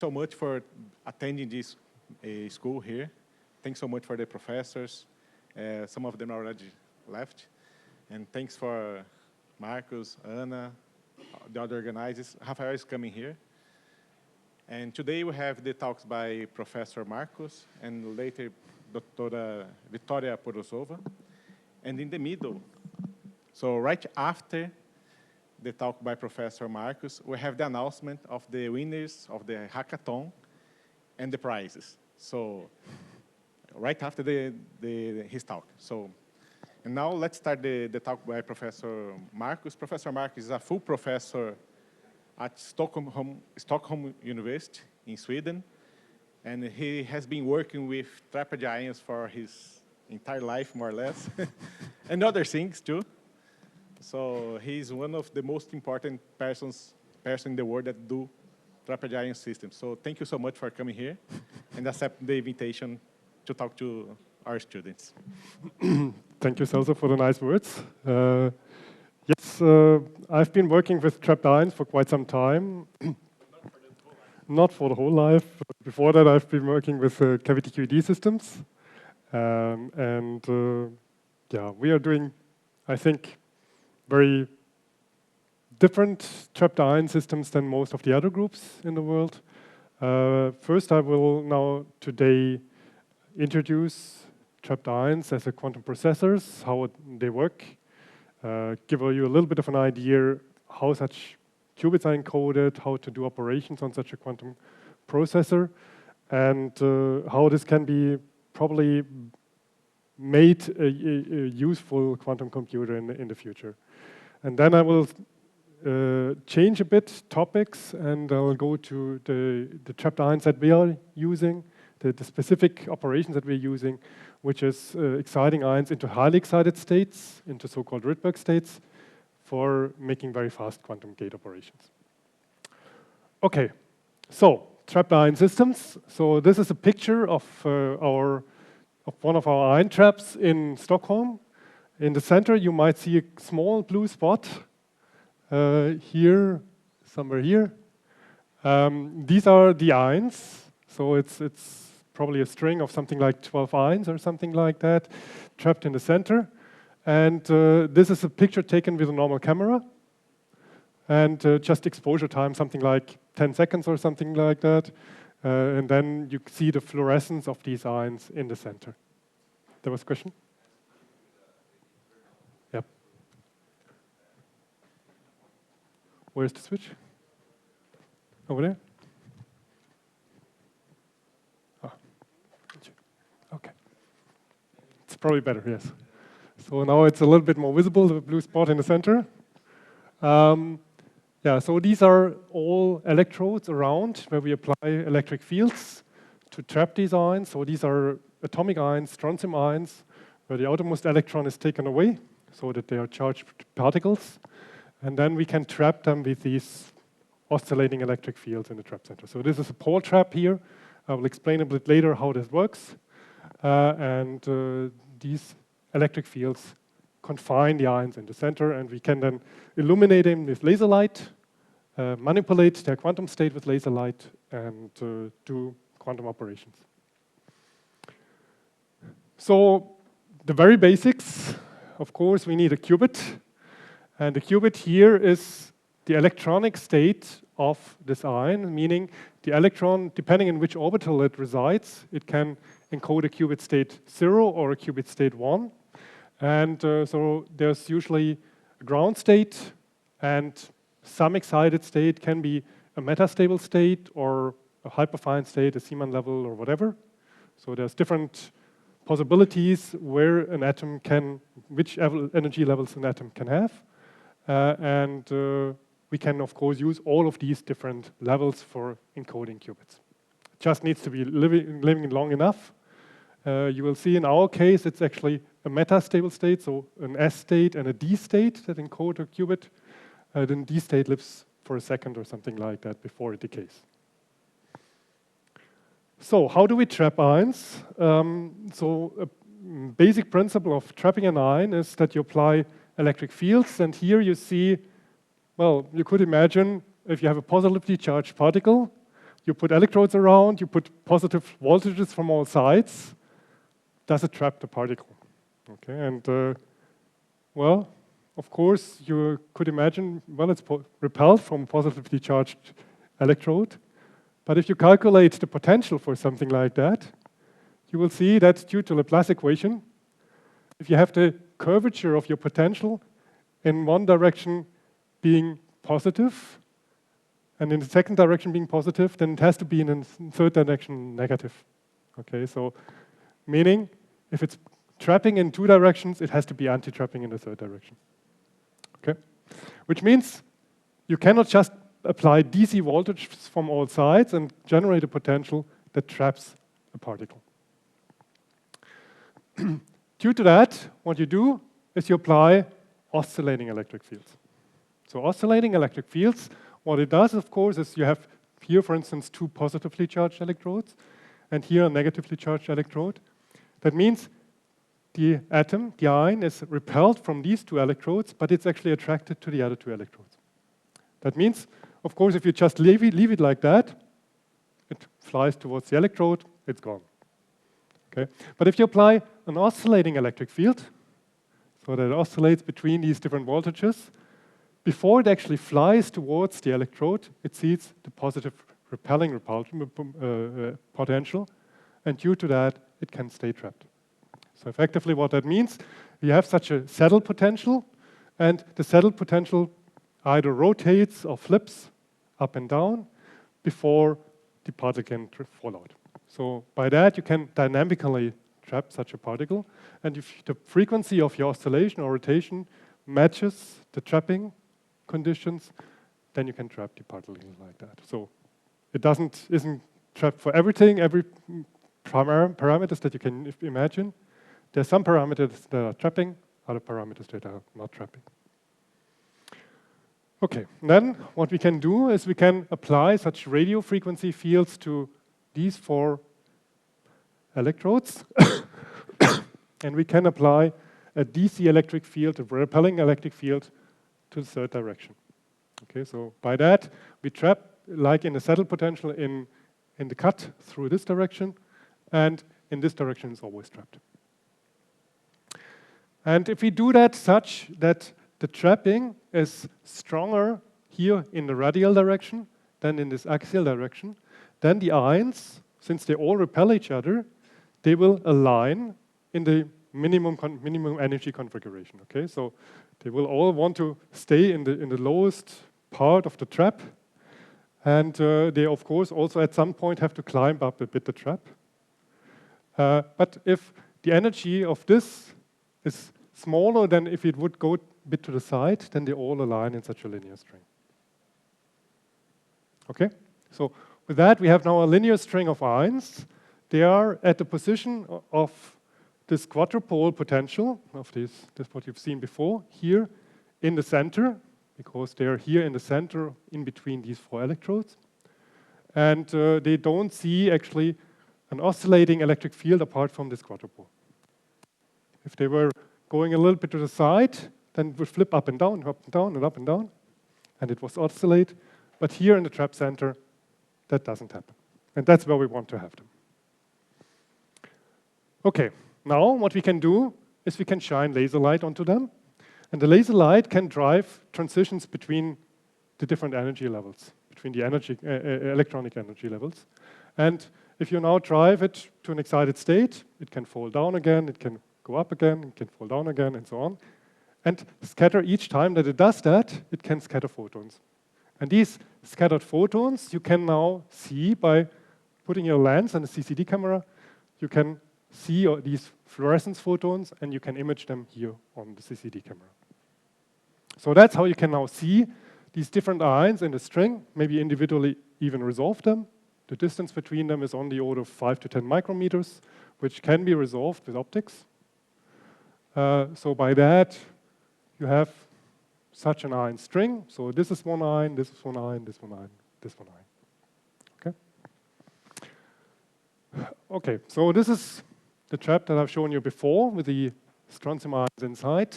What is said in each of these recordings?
So much for attending this school here. Thanks so much for the professors. Some of them already left. And thanks for Markus, Anna, the other organizers. Rafael is coming here. And today we have the talks by Professor Markus and later Dr. Victoria Porosova. And in the middle, so right after the talk by Professor Markus, we have the announcement of the winners of the hackathon and the prizes. So right after his talk. So, and now let's start the talk by Professor Markus. Professor Markus is a full professor at Stockholm University in Sweden. And he has been working with trapped ions for his entire life, more or less, and other things too. So he's one of the most important persons in the world that do trapped ion systems. So thank you so much for coming here and accept the invitation to talk to our students. Thank you, Celso, for the nice words. Yes, I've been working with trapped ions for quite some time. Not for the whole life. Before that, I've been working with cavity QED systems. Yeah, we are doing, I think, very different trapped ion systems than most of the other groups in the world. First, I will now today introduce trapped ions as a quantum processors, how they work, give you a little bit of an idea how such qubits are encoded, how to do operations on such a quantum processor, and how this can be probably made a useful quantum computer in the future. And then I will change a bit topics, and I'll go to the trapped ions that we are using, the specific operations that we're using, which is exciting ions into highly excited states, into so-called Rydberg states, for making very fast quantum gate operations. Okay, so trapped ion systems. So this is a picture of one of our ion traps in Stockholm. In the center, you might see a small blue spot here, somewhere here. These are the ions. So it's probably a string of something like 12 ions or something like that, trapped in the center. And this is a picture taken with a normal camera. And just exposure time, something like 10 seconds or something like that. And then you see the fluorescence of these ions in the center. There was a question? Yep. Where's the switch? Over there? Oh. Okay. It's probably better, yes. So now it's a little bit more visible, the blue spot in the center. Yeah, so these are all electrodes around where we apply electric fields to trap these ions. So these are atomic ions, strontium ions, where the outermost electron is taken away so that they are charged particles. And then we can trap them with these oscillating electric fields in the trap center. So this is a pole trap here. I will explain a bit later how this works. These electric fields confine the ions in the center, and we can then illuminate them with laser light, manipulate their quantum state with laser light, and do quantum operations. So the very basics, of course, we need a qubit. And the qubit here is the electronic state of this ion, meaning the electron, depending on which orbital it resides, it can encode a qubit state 0 or a qubit state 1. And so there's usually a ground state, and some excited state can be a metastable state or a hyperfine state, a Zeeman level or whatever. So there's different possibilities where an atom can, which energy levels an atom can have. We can, of course, use all of these different levels for encoding qubits. It just needs to be living long enough. You will see in our case, it's actually a metastable state, so an S state and a D state that encode a qubit. Then D state lives for a second or something like that before it decays. So how do we trap ions? So a basic principle of trapping an ion is that you apply electric fields. And here you see, well, you could imagine if you have a positively charged particle, you put electrodes around, you put positive voltages from all sides. Does it trap the particle? Okay, and well, of course, you could imagine, well, it's repelled from a positively charged electrode. But if you calculate the potential for something like that, you will see that due to Laplace equation, if you have the curvature of your potential in one direction being positive, and in the second direction being positive, then it has to be in the third direction negative. Okay, so meaning if it's trapping in two directions, it has to be anti-trapping in the third direction. Okay, which means you cannot just apply DC voltage from all sides and generate a potential that traps a particle. Due to that, what you do is you apply oscillating electric fields. So oscillating electric fields, what it does, of course, is you have here, for instance, two positively charged electrodes, and here a negatively charged electrode. That means the atom, the ion, is repelled from these two electrodes, but it's actually attracted to the other two electrodes. That means, of course, if you just leave it like that, it flies towards the electrode, it's gone. Okay? But if you apply an oscillating electric field, so that it oscillates between these different voltages, before it actually flies towards the electrode, it sees the positive repelling potential, and due to that, it can stay trapped. So effectively what that means, you have such a saddle potential, and the saddle potential either rotates or flips up and down before the particle can fall out. So by that, you can dynamically trap such a particle, and if the frequency of your oscillation or rotation matches the trapping conditions, then you can trap the particle like that. So it isn't trapped for everything, every parameters that you can imagine. There are some parameters that are trapping, other parameters that are not trapping. Okay, then what we can do is we can apply such radio frequency fields to these four electrodes, and we can apply a DC electric field, a repelling electric field, to the third direction. Okay, so by that, we trap, like in the saddle potential, in the cut through this direction, and in this direction it's always trapped. And if we do that such that the trapping is stronger here in the radial direction than in this axial direction, then the ions, since they all repel each other, they will align in the minimum energy configuration. Okay, so they will all want to stay in the lowest part of the trap, and they of course also at some point have to climb up a bit the trap. But if the energy of this is smaller than if it would go a bit to the side, then they all align in such a linear string. Okay, so with that we have now a linear string of ions. They are at the position of this quadrupole potential of this what you've seen before, here in the center, because they're here in the center in between these four electrodes. And they don't see actually an oscillating electric field apart from this quadrupole. If they were going a little bit to the side, then it would flip up and down, up and down, and up and down, and it was oscillate. But here in the trap center, that doesn't happen. And that's where we want to have them. Okay, now what we can do is we can shine laser light onto them. And the laser light can drive transitions between the different energy levels, between the electronic energy levels. And if you now drive it to an excited state, it can fall down again, it can go up again, it can fall down again, and so on. And scatter each time that it does that, it can scatter photons. And these scattered photons you can now see by putting your lens and a CCD camera. You can see these fluorescence photons, and you can image them here on the CCD camera. So that's how you can now see these different ions in the string, maybe individually even resolve them. The distance between them is on the order of 5 to 10 micrometers, which can be resolved with optics. So by that, you have such an ion string. So this is one ion, this is one ion, this one ion, this one ion. Okay? Okay, so this is the trap that I've shown you before with the strontium ions inside.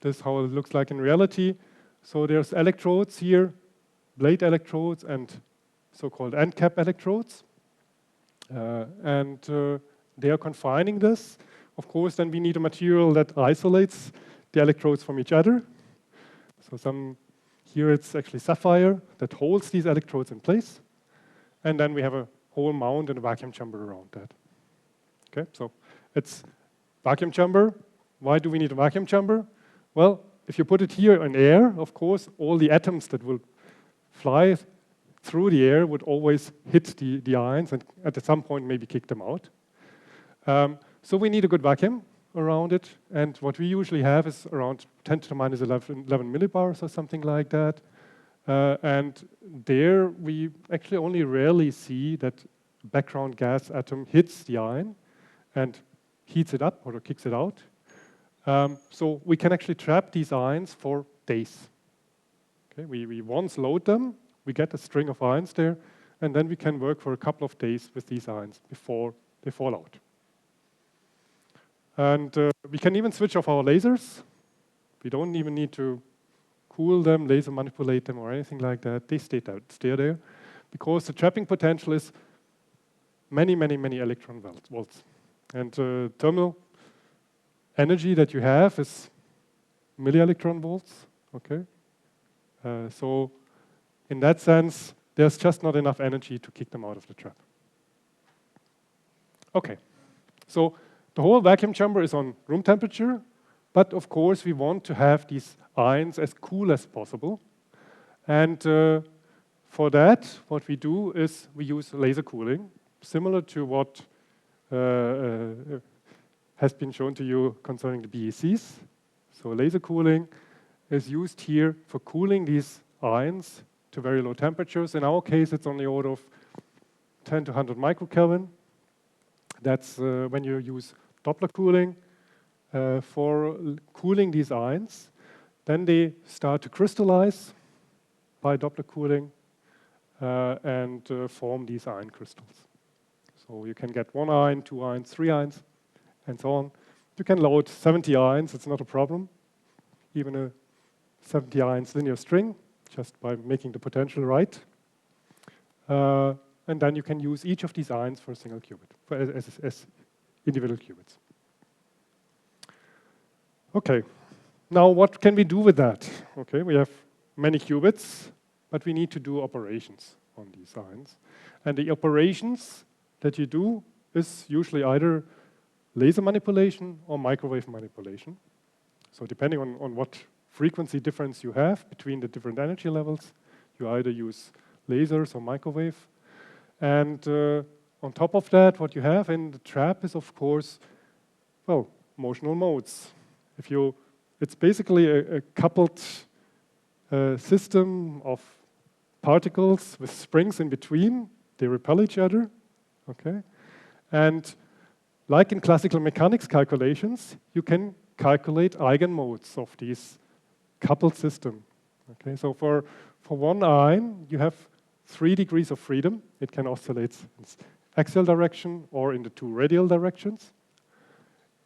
This is how it looks like in reality. So there's electrodes here, blade electrodes, and so-called end cap electrodes. And they are confining this. Of course, then we need a material that isolates the electrodes from each other. So here it's actually sapphire that holds these electrodes in place. And then we have a whole mount and a vacuum chamber around that. Okay, so it's vacuum chamber. Why do we need a vacuum chamber? Well, if you put it here in air, of course, all the atoms that will fly through the air would always hit the ions and at some point maybe kick them out. So we need a good vacuum around it. And what we usually have is around 10 to the minus 11 millibars or something like that. And there we actually only rarely see that background gas atom hits the ion and heats it up or kicks it out. So we can actually trap these ions for days. Okay, we once load them, we get a string of ions there, and then we can work for a couple of days with these ions before they fall out. And we can even switch off our lasers. We don't even need to cool them, laser manipulate them, or anything like that. They stay there, because the trapping potential is many, many, many electron volts. And thermal energy that you have is milli-electron volts, okay? So in that sense, there's just not enough energy to kick them out of the trap. Okay, so the whole vacuum chamber is on room temperature, but of course we want to have these ions as cool as possible. And for that, what we do is we use laser cooling, similar to what has been shown to you concerning the BECs. So laser cooling is used here for cooling these ions to very low temperatures. In our case, it's on the order of 10 to 100 microkelvin. That's when you use Doppler cooling for cooling these ions. Then they start to crystallize by Doppler cooling and form these ion crystals. So you can get 1 ion, 2 ions, 3 ions, and so on. You can load 70 ions, it's not a problem. Even a 70 ions linear string, just by making the potential right. And then you can use each of these ions for a single qubit, as individual qubits. Okay, now what can we do with that? Okay, we have many qubits, but we need to do operations on these ions. And the operations that you do is usually either laser manipulation or microwave manipulation. So depending on what frequency difference you have between the different energy levels, you either use lasers or microwave. And on top of that, what you have in the trap is, of course, well, motional modes. It's basically a coupled system of particles with springs in between. They repel each other, okay? And like in classical mechanics calculations, you can calculate eigenmodes of these coupled system. Okay, so for one ion, you have 3 degrees of freedom. It can oscillate in axial direction or in the 2 radial directions.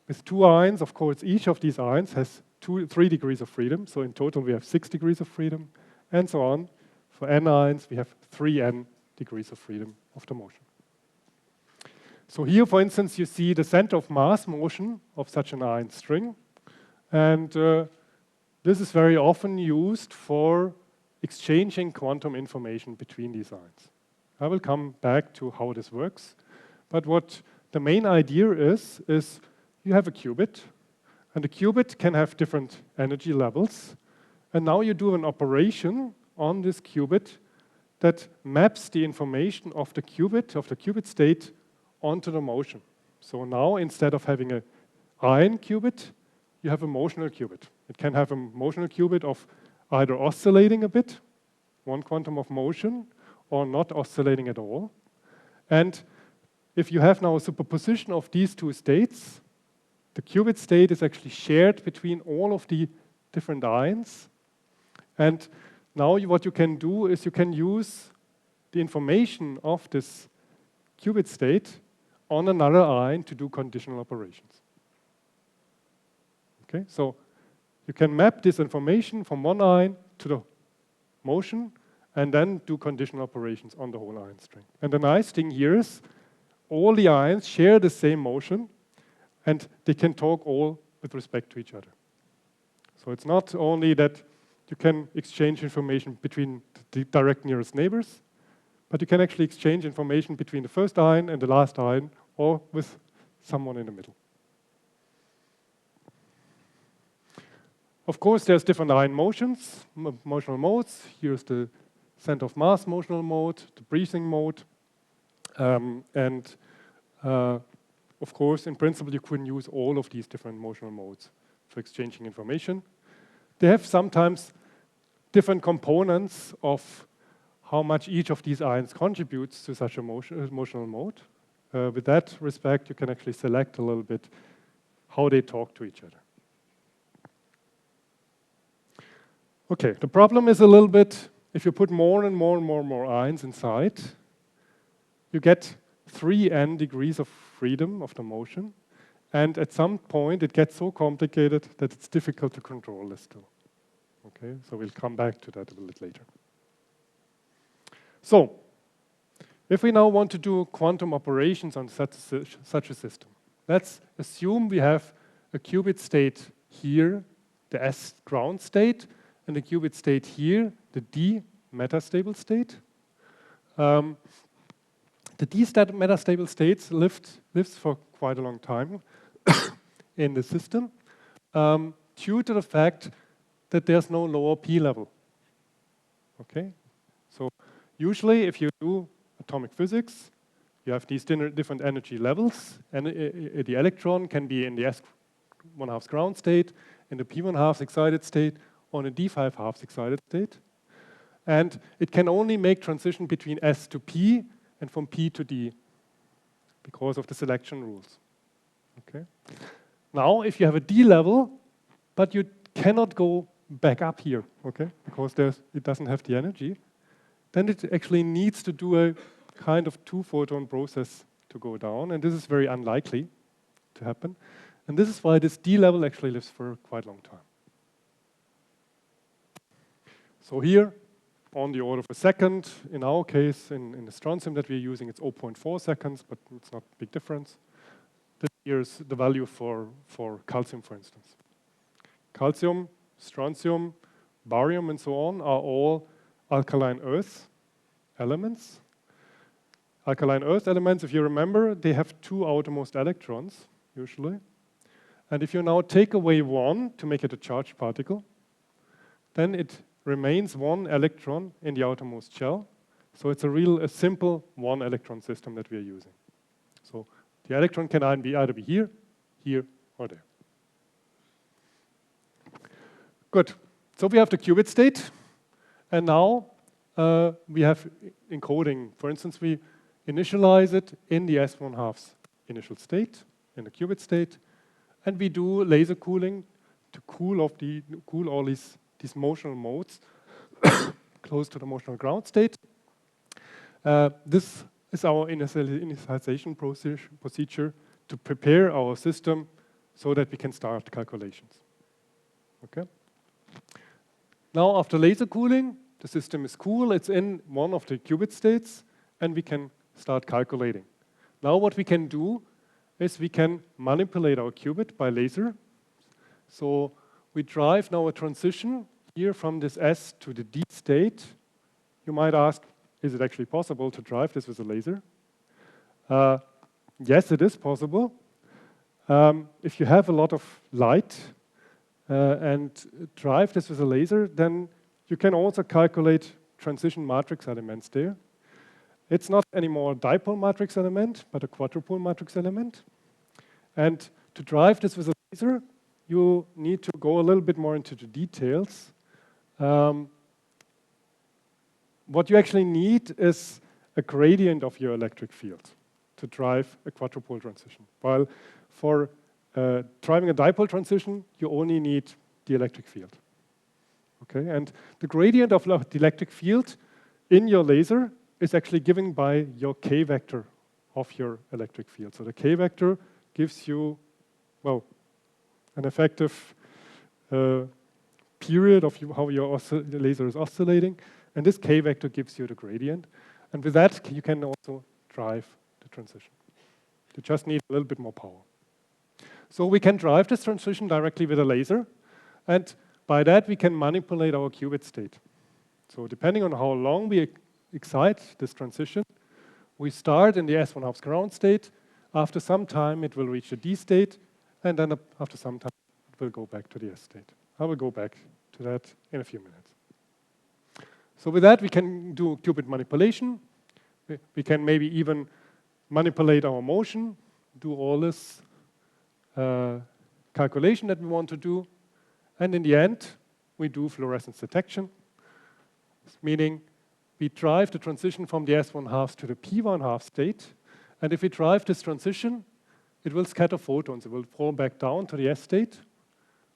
With 2 ions, of course, each of these ions has 3 degrees of freedom. So in total, we have 6 degrees of freedom, and so on. For n ions, we have 3n degrees of freedom of the motion. So here, for instance, you see the center of mass motion of such an ion string. And this is very often used for exchanging quantum information between these ions. I will come back to how this works. But what the main idea is you have a qubit, and the qubit can have different energy levels. And now you do an operation on this qubit that maps the information of the qubit state onto the motion. So now, instead of having an ion qubit, you have a motional qubit. It can have a motional qubit of either oscillating a bit, 1 quantum of motion, or not oscillating at all. And if you have now a superposition of these 2 states, the qubit state is actually shared between all of the different ions. And now what you can do is you can use the information of this qubit state on another ion to do conditional operations. Okay, so you can map this information from one ion to the motion, and then do conditional operations on the whole ion string. And the nice thing here is all the ions share the same motion, and they can talk all with respect to each other. So it's not only that you can exchange information between the direct nearest neighbors, but you can actually exchange information between the first ion and the last ion, or with someone in the middle. Of course, there's different ion motions, motional modes. Here's the center of mass motional mode, the breathing mode, and of course, in principle, you can use all of these different motional modes for exchanging information. They have sometimes different components of how much each of these ions contributes to such a motional mode. With that respect, you can actually select a little bit how they talk to each other. Okay, the problem is a little bit, if you put more and more and more and more ions inside, you get 3n degrees of freedom of the motion. And at some point, it gets so complicated that it's difficult to control this still. Okay, so we'll come back to that a little bit later. So, if we now want to do quantum operations on such a system, let's assume we have a qubit state here, the S ground state, and a qubit state here, the D metastable state. The D metastable states lives for quite a long time in the system due to the fact that there's no lower P level. Okay, so usually if you do atomic physics, you have these different energy levels, and the electron can be in the S1/2 ground state, in the P1/2 excited state, or in the D5/2 excited state. And it can only make transition between S to P and from P to D because of the selection rules. Okay. Now, if you have a D level, but you cannot go back up here, okay, because it doesn't have the energy, then it actually needs to do a kind of 2-photon process to go down, and this is very unlikely to happen. And this is why this D level actually lives for quite a long time. So here, on the order of a second, in our case, in the strontium that we're using, it's 0.4 seconds, but it's not a big difference. Here's the value for calcium, for instance. Calcium, strontium, barium, and so on are all alkaline earth elements. Alkaline earth elements, if you remember, they have 2 outermost electrons, usually. And if you now take away 1 to make it a charged particle, then it remains 1 electron in the outermost shell. So it's a simple 1 electron system that we are using. So the electron can either be here, here, or there. Good. So we have the qubit state, and now we have encoding. For instance, we initialize it in the S1/2 initial state, in the qubit state, and we do laser cooling to cool all these motional modes close to the motional ground state. This is our initialization procedure to prepare our system so that we can start calculations. Okay. Now, after laser cooling, the system is cool. It's in one of the qubit states, and we can start calculating. Now, what we can do is we can manipulate our qubit by laser. So we drive now a transition here from this S to the D state. You might ask, is it actually possible to drive this with a laser? Yes, it is possible. If you have a lot of light and drive this with a laser, then you can also calculate transition matrix elements there. It's not anymore a dipole matrix element, but a quadrupole matrix element. And to drive this with a laser, you need to go a little bit more into the details. What you actually need is a gradient of your electric field to drive a quadrupole transition. While for driving a dipole transition, you only need the electric field. Okay, and the gradient of the electric field in your laser is actually given by your k vector of your electric field. So the k vector gives you, well, an effective period of how your laser is oscillating. and this k vector gives you the gradient. And with that, you can also drive the transition. You just need a little bit more power. So we can drive this transition directly with a laser, and by that we can manipulate our qubit state. So depending on how long we excite this transition, we start in the S1/2 ground state. After some time, it will reach the D state, and then after some time, it will go back to the S state. I will go back to that in a few minutes. So with that, we can do qubit manipulation. We can maybe even manipulate our motion, do all this calculation that we want to do. And in the end, we do fluorescence detection, meaning we drive the transition from the S1/2 to the P1/2 state. And if we drive this transition, it will scatter photons. It will fall back down to the S state.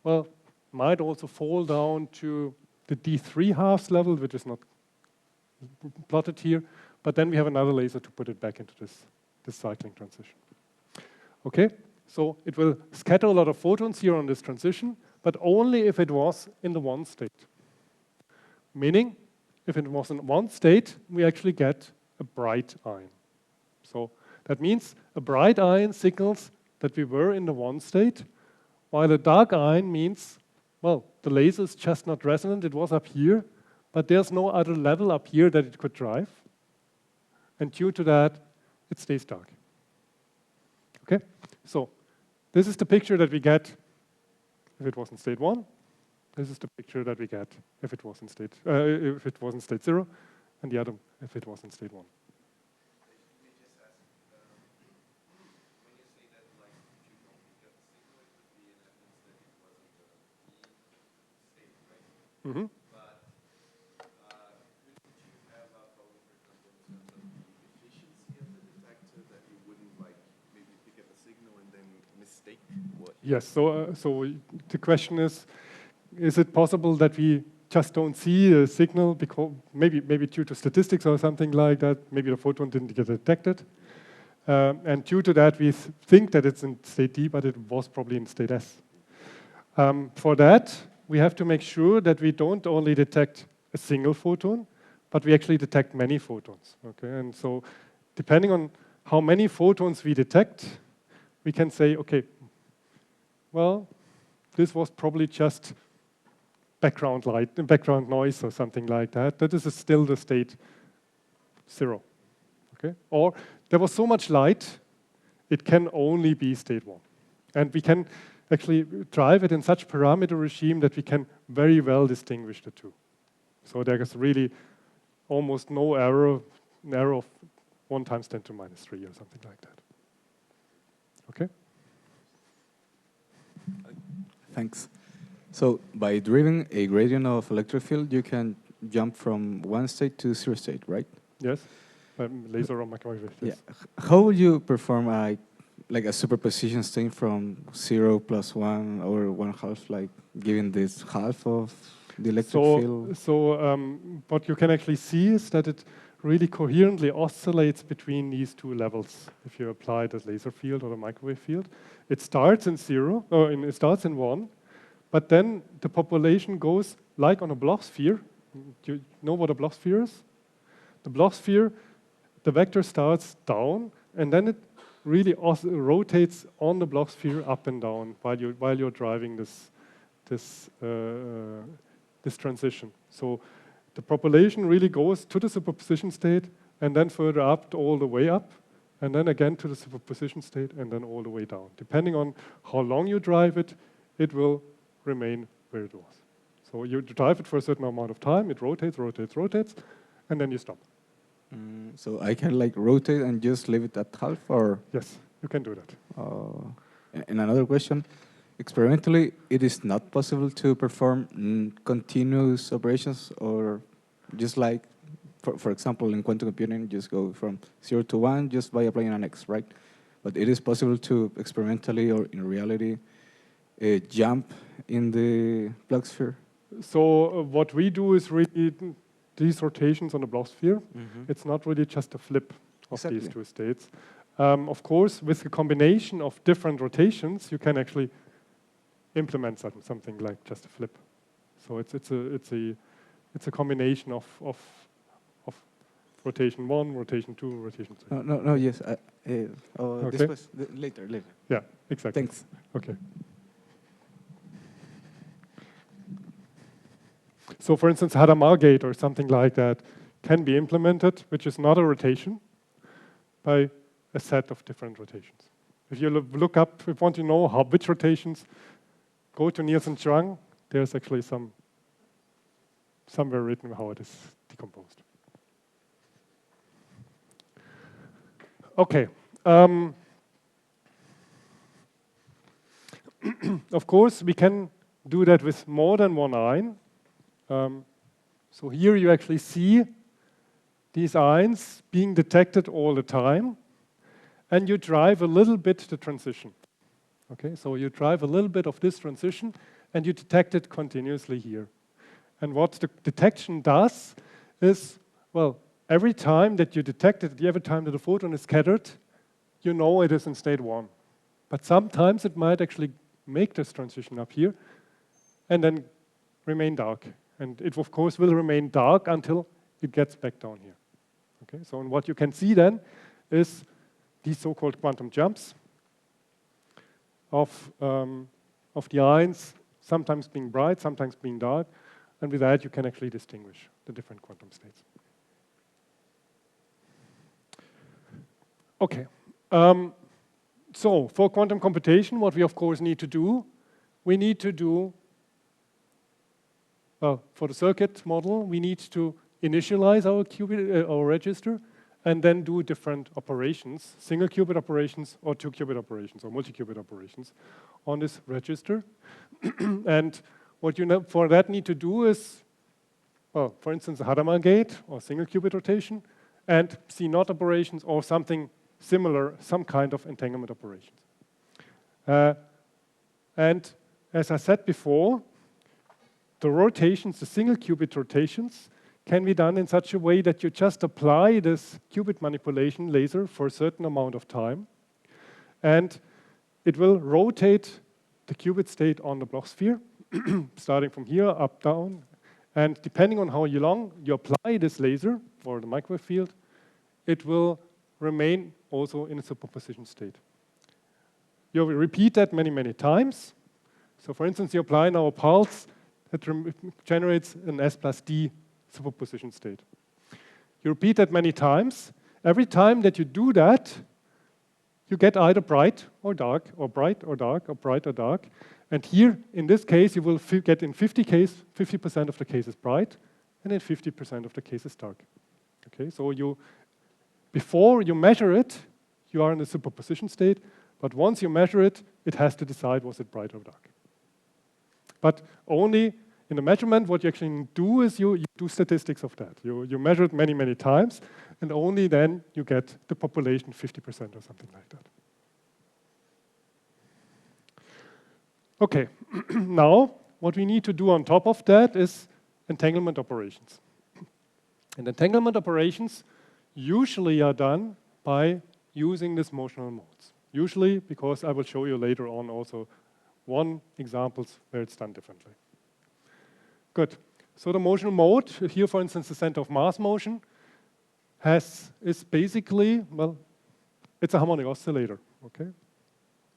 Well, might also fall down to the D3/2 level, which is not plotted here. But then we have another laser to put it back into this cycling transition. Okay, so it will scatter a lot of photons here on this transition, but only if it was in the one state. Meaning, if it was in one state, we actually get a bright ion. So that means a bright ion signals that we were in the one state, while a dark ion means, well, the laser is just not resonant. It was up here, but there's no other level up here that it could drive. And due to that, it stays dark. Okay, so this is the picture that we get if it was in state 1. This is the picture that we get if it was in state 0, and the other if it was in state 1. May I just ask, when you say that, like, if you don't pick up the signal, it could be an evidence that it wasn't the state, right? Mm-hmm. But couldn't you have a problem, for example, in terms of the efficiency of the detector, that you wouldn't, like, maybe pick up a signal and then mistake what? Yes, so the question is it possible that we just don't see a signal because maybe due to statistics or something like that, maybe the photon didn't get detected. And due to that, we think that it's in state D, but it was probably in state S. For that, we have to make sure that we don't only detect a single photon, but we actually detect many photons. Okay, and so depending on how many photons we detect, we can say, okay, well, this was probably just background light, background noise or something like that. That is still the state 0. Okay? Or there was so much light, it can only be state 1. And we can actually drive it in such parameter regime that we can very well distinguish the two. So there is really almost no error, an error of 1 times 10 to minus 3 or something like that. Okay? Thanks. So by driving a gradient of electric field, you can jump from one state to 0 state, right? Yes, laser or microwave. Yes. Yeah. How would you perform like a superposition state from 0 plus 1 or 1/2, like giving this half of the electric field? So what you can actually see is that it really coherently oscillates between these two levels. If you apply the laser field or the microwave field, it starts in 0, or it starts in 1. But then the population goes like on a Bloch sphere. Do you know what a Bloch sphere is? The Bloch sphere, the vector starts down, and then it really rotates on the Bloch sphere up and down while you're driving this transition. So the population really goes to the superposition state, and then further up all the way up, and then again to the superposition state, and then all the way down. Depending on how long you drive it, it will remain where it was. So you drive it for a certain amount of time, it rotates, rotates, rotates, and then you stop. So I can like rotate and just leave it at half, or? Yes, you can do that. And another question, experimentally, it is not possible to perform continuous operations, or just like, for example, in quantum computing, just go from 0 to 1 just by applying an X, right? But it is possible to experimentally or in reality jump in the Bloch sphere? So what we do is really these rotations on the Bloch sphere. Mm-hmm. It's not really just a flip of Exactly. these two states. Of course, with a combination of different rotations, you can actually implement something like just a flip. So it's It's a combination of rotation 1, rotation 2, rotation 3. No, yes. Okay. This was later. Yeah, exactly. Thanks. Okay. So for instance, Hadamard gate or something like that can be implemented, which is not a rotation, by a set of different rotations. If you look up, if you want to know which rotations, go to Nielsen-Zhuang. There's actually somewhere written how it is decomposed. Okay. Of course, we can do that with more than one ion. So here you actually see these ions being detected all the time, and you drive a little bit the transition. Okay, so you drive a little bit of this transition, and you detect it continuously here. And what the detection does is, well, every time that you detect it, every time that a photon is scattered, you know it is in state 1. But sometimes it might actually make this transition up here and then remain dark. And it, of course, will remain dark until it gets back down here. Okay, so and what you can see then is these so-called quantum jumps of the ions, sometimes being bright, sometimes being dark. And with that, you can actually distinguish the different quantum states. Okay. So for quantum computation, what we of course need to do, we need to do, well, for the circuit model, we need to initialize our qubit, our register, and then do different operations, single qubit operations or 2-qubit operations or multi-qubit operations on this register. And what you for that need to do is, well, for instance, a Hadamard gate or single qubit rotation, and C0 operations or something similar, some kind of entanglement operations. And as I said before, the rotations, the single qubit rotations, can be done in such a way that you just apply this qubit manipulation laser for a certain amount of time, and it will rotate the qubit state on the Bloch sphere, starting from here, up, down, and depending on how long you apply this laser, or the microwave field, it will remain also in a superposition state. You will repeat that many, many times. So for instance, you apply now a pulse that generates an S plus D superposition state. You repeat that many times. Every time that you do that, you get either bright or dark, or bright or dark, or bright or dark. And here, in this case, you will get in 50% of the cases bright, and in 50% of the cases dark. Okay, so before you measure it, you are in a superposition state, but once you measure it, it has to decide was it bright or dark. But only in the measurement, what you actually do is you do statistics of that. You measure it many, many times, and only then you get the population 50% or something like that. Okay, now what we need to do on top of that is entanglement operations. And entanglement operations usually are done by using these motional modes. Usually, because I will show you later on also one examples where it's done differently. Good. So the motional mode, here for instance the center of mass motion, is basically, well, it's a harmonic oscillator, okay?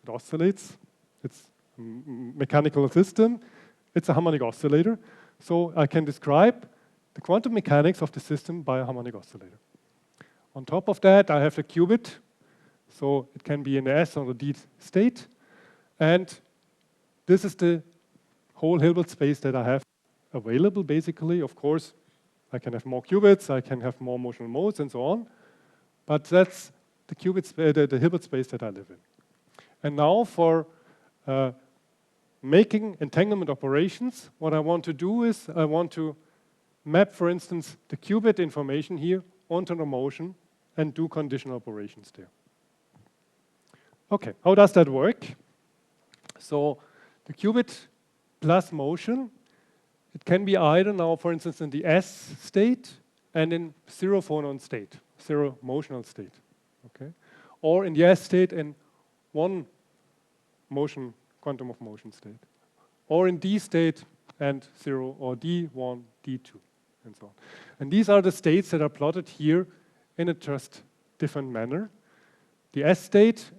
It oscillates, it's a mechanical system, it's a harmonic oscillator. So I can describe the quantum mechanics of the system by a harmonic oscillator. On top of that, I have the qubit, so it can be in the S or the D state, and this is the whole Hilbert space that I have available, basically. Of course, I can have more qubits, I can have more motional modes, and so on. But that's the the Hilbert space that I live in. And now for making entanglement operations, what I want to do is I want to map, for instance, the qubit information here onto the motion and do conditional operations there. Okay, how does that work? So the qubit plus motion, it can be either now, for instance, in the S state and in zero phonon state, zero motional state, okay? Or in the S state in one motion, quantum of motion state. Or in D state and zero, or D1, D2. and so on. And these are the states that are plotted here in a just different manner. The S state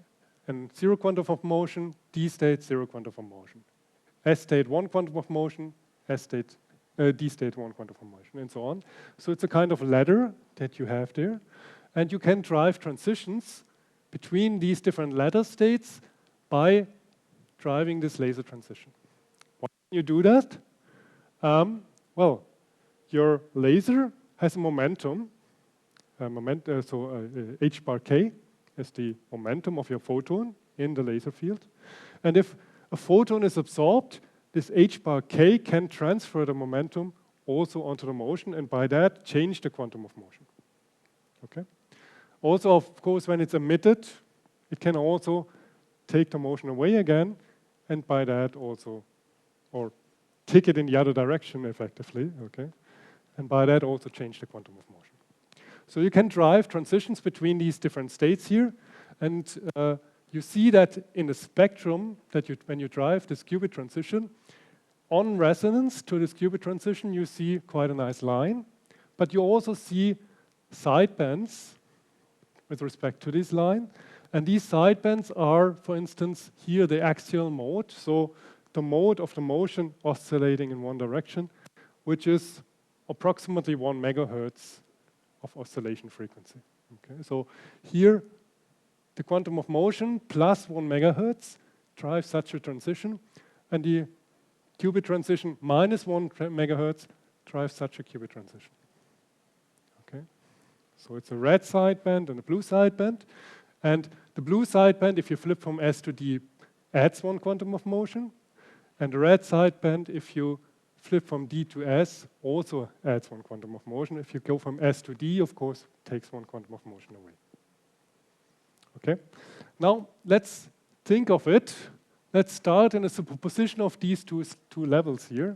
and 0 quantum of motion, D state, 0 quantum of motion. S state, 1 quantum of motion, S state, D state, 1 quantum of motion, and so on. So it's a kind of ladder that you have there. And you can drive transitions between these different ladder states by driving this laser transition. Why can you do that? Well, your laser has a momentum, h bar k is the momentum of your photon in the laser field. And if a photon is absorbed, this h bar k can transfer the momentum also onto the motion, and by that change the quantum of motion. Okay. Also, of course, when it's emitted, it can also take the motion away again, and by that also, or take it in the other direction effectively, okay? And by that also change the quantum of motion. So you can drive transitions between these different states here, and you see that in the spectrum that when you drive this qubit transition, on resonance to this qubit transition, you see quite a nice line, but you also see sidebands with respect to this line. And these sidebands are, for instance, here the axial mode, so the mode of the motion oscillating in one direction, which is approximately 1 megahertz of oscillation frequency. Okay, so here, the quantum of motion plus 1 megahertz drives such a transition, and the qubit transition minus 1 megahertz drives such a qubit transition. Okay, so it's a red sideband and a blue sideband, and the blue sideband, if you flip from S to D, adds 1 quantum of motion, and the red sideband, if you flip from D to S, also adds 1 quantum of motion. If you go from S to D, of course, takes 1 quantum of motion away. Okay, now let's think of it. Let's start in a superposition of these two levels here,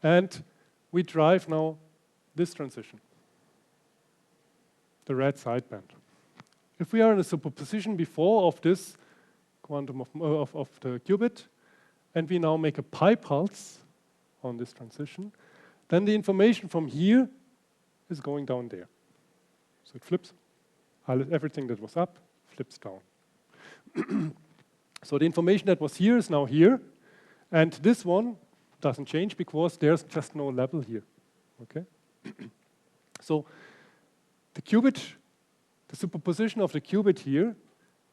and we drive now this transition, the red sideband. If we are in a superposition before of this quantum of the qubit, and we now make a pi pulse on this transition, then the information from here is going down there. So it flips. Everything that was up flips down. So the information that was here is now here, and this one doesn't change because there's just no level here. Okay. So the qubit, the superposition of the qubit here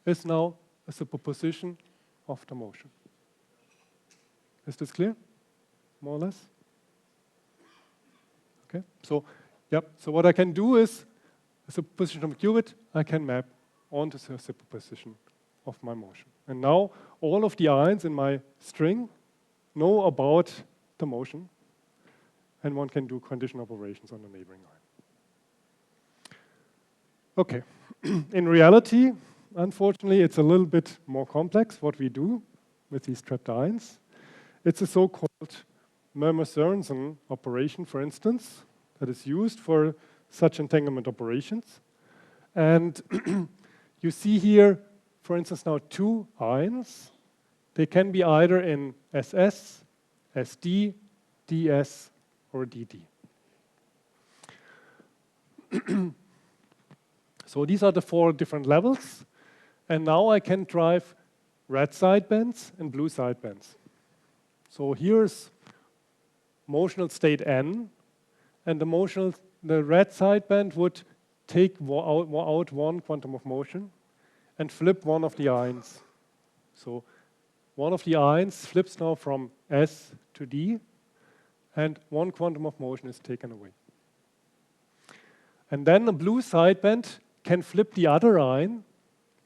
is now a superposition of the motion. Is this clear? More or less? Okay, so yep. So what I can do is a superposition of a qubit I can map onto the superposition of my motion. And now all of the ions in my string know about the motion, and one can do condition operations on the neighboring ion. Okay, in reality, unfortunately, it's a little bit more complex what we do with these trapped ions. It's a so-called Mermer-Sørensen operation, for instance, that is used for such entanglement operations. And you see here, for instance, now 2 ions. They can be either in SS, SD, DS, or DD. So these are the 4 different levels. And now I can drive red sidebands and blue sidebands. So here's motional state N, and the red sideband would take out 1 quantum of motion and flip one of the ions. So one of the ions flips now from S to D, and 1 quantum of motion is taken away. And then the blue sideband can flip the other ion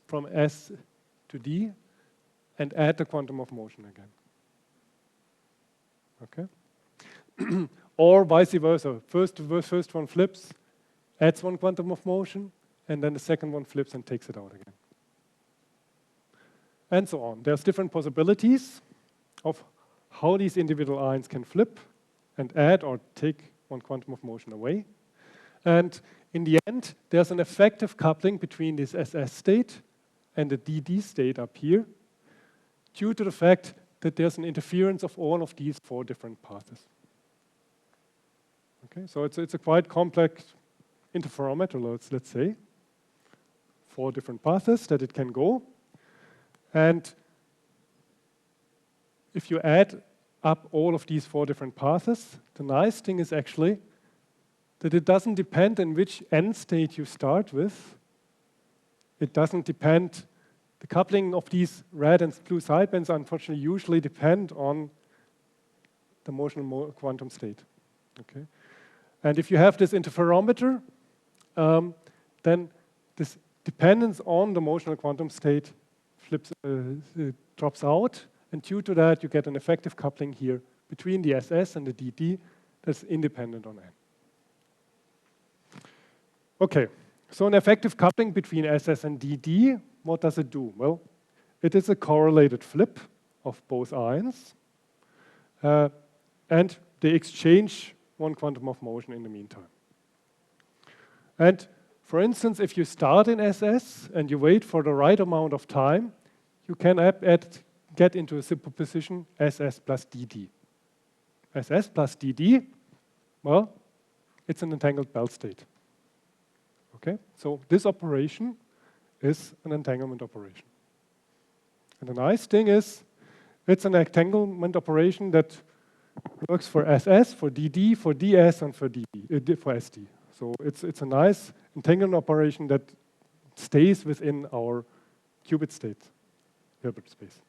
from S to D and add the quantum of motion again. Okay? Or vice versa. First one flips, adds 1 quantum of motion, and then the second one flips and takes it out again. And so on. There's different possibilities of how these individual ions can flip and add or take 1 quantum of motion away. And in the end, there's an effective coupling between this SS state and the DD state up here, due to the fact that there's an interference of all of these 4 different paths. Okay, so it's a quite complex interferometer, let's say. 4 different paths that it can go. And if you add up all of these 4 different paths, the nice thing is actually that it doesn't depend on which end state you start with. It doesn't depend, the coupling of these red and blue sidebands unfortunately usually depend on the motional quantum state. Okay? And if you have this interferometer, then this dependence on the motional quantum state drops out, and due to that you get an effective coupling here between the SS and the DD that's independent on N. Okay, so an effective coupling between SS and DD, what does it do? Well, it is a correlated flip of both ions, and they exchange 1 quantum of motion in the meantime. And for instance, if you start in SS and you wait for the right amount of time, you can get into a superposition SS plus DD. SS plus DD, well, it's an entangled belt state. Okay, so this operation is an entanglement operation. And the nice thing is, it's an entanglement operation that works for SS, for DD, for DS, and for SD. So it's a nice entanglement operation that stays within our qubit state, Hilbert space.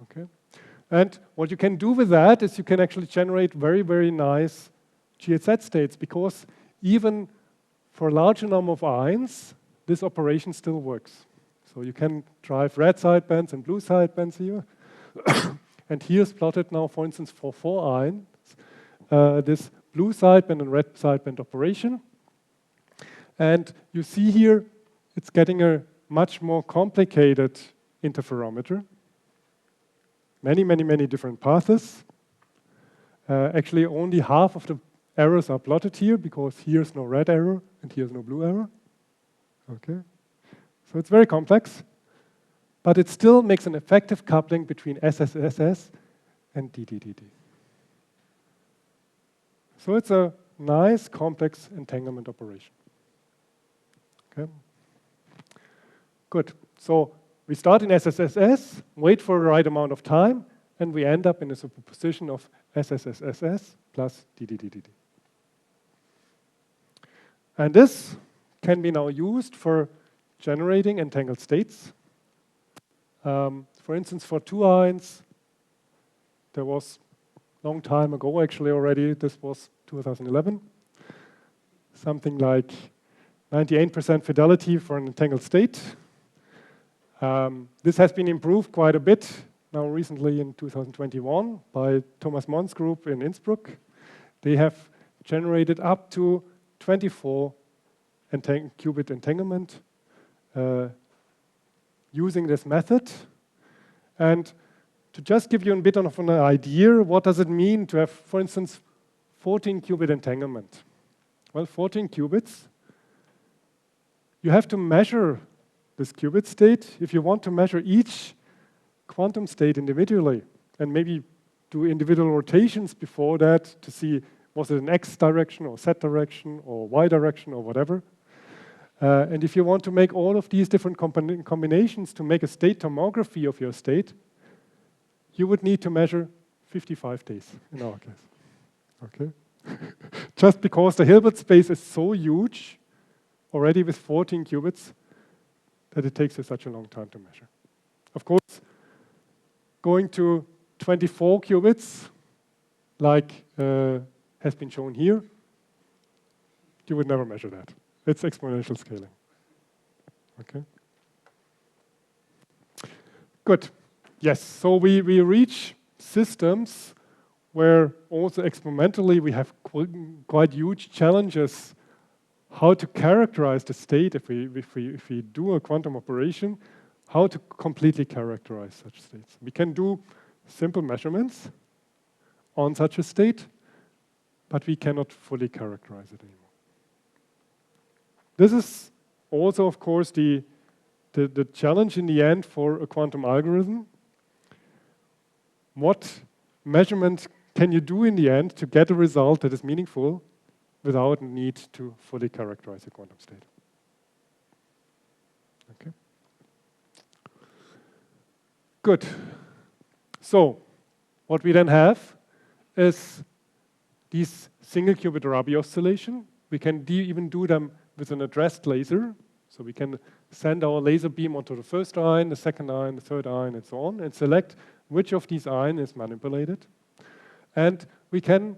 Okay, and what you can do with that is you can actually generate very, very nice GHZ states, because even for a larger number of ions, this operation still works. So you can drive red sidebands and blue sidebands here. And here's plotted now, for instance, for 4 ions, this blue sideband and red sideband operation. And you see here, it's getting a much more complicated interferometer. Many, many, many different paths. Actually, only half of the errors are plotted here, because here's no red error and here's no blue error. Okay, so it's very complex, but it still makes an effective coupling between SSSS and DDDD. So it's a nice, complex entanglement operation. Okay, good. So we start in SSSS, wait for the right amount of time, and we end up in a superposition of SSSS plus DDDD. And this can be now used for generating entangled states. For instance, for 2 ions, there was a long time ago actually already, this was 2011, something like 98% fidelity for an entangled state. This has been improved quite a bit now recently in 2021 by Thomas Monn's group in Innsbruck. They have generated up to 24 qubit entanglement using this method. And to just give you a bit of an idea, what does it mean to have, for instance, 14 qubit entanglement? Well, 14 qubits. You have to measure this qubit state if you want to measure each quantum state individually, and maybe do individual rotations before that to see, was it an X direction or Z direction or Y direction or whatever. And if you want to make all of these different combinations to make a state tomography of your state, you would need to measure 55 days in our case. Okay? Just because the Hilbert space is so huge, already with 14 qubits, that it takes us such a long time to measure. Of course, going to 24 qubits, like has been shown here, you would never measure that. It's exponential scaling. Okay. Good. Yes, so we reach systems where also experimentally we have quite huge challenges how to characterize the state if we do a quantum operation, how to completely characterize such states. We can do simple measurements on such a state, but we cannot fully characterize it anymore. This is also, of course, the challenge in the end for a quantum algorithm. What measurement can you do in the end to get a result that is meaningful without need to fully characterize a quantum state? Okay. Good. So what we then have is these single qubit Rabi oscillation. We can even do them with an addressed laser. So we can send our laser beam onto the first ion, the second ion, the third ion, and so on, and select which of these ions is manipulated. And we can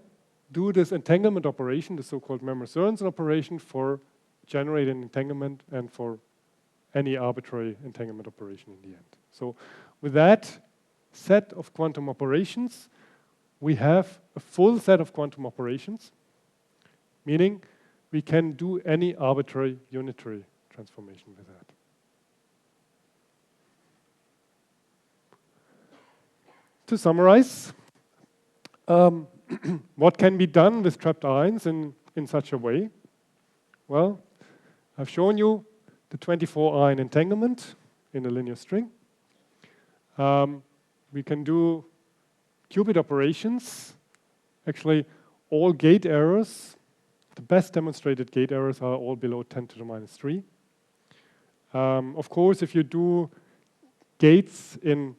do this entanglement operation, the so-called Mermer-Sørensen operation, for generating entanglement and for any arbitrary entanglement operation in the end. So with that set of quantum operations, we have a full set of quantum operations, meaning we can do any arbitrary unitary transformation with that. To summarize, what can be done with trapped ions in such a way? Well, I've shown you the 24-ion entanglement in a linear string. We can do qubit operations. Actually, all gate errors, the best demonstrated gate errors are all below 10 to the minus 3. Of course, if you do gates in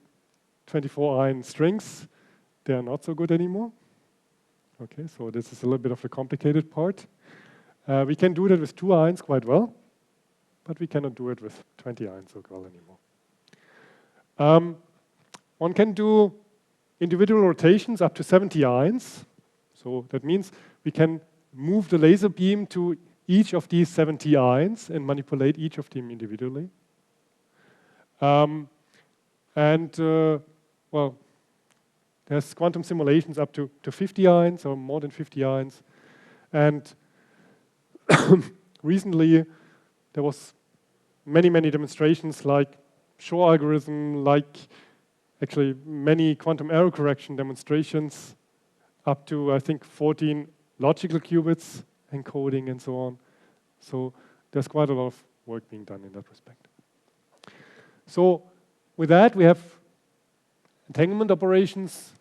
24-ion strings, they are not so good anymore. Okay, so this is a little bit of the complicated part. We can do that with 2 ions quite well, but we cannot do it with 20 ions so well anymore. One can do individual rotations up to 70 ions. So that means we can move the laser beam to each of these 70 ions and manipulate each of them individually. Well, there's quantum simulations up to 50 ions or more than 50 ions. And recently, there was many demonstrations like Shor algorithm, like actually many quantum error correction demonstrations up to, I think, 14 logical qubits encoding and so on. So there's quite a lot of work being done in that respect. So with that, we have entanglement operations.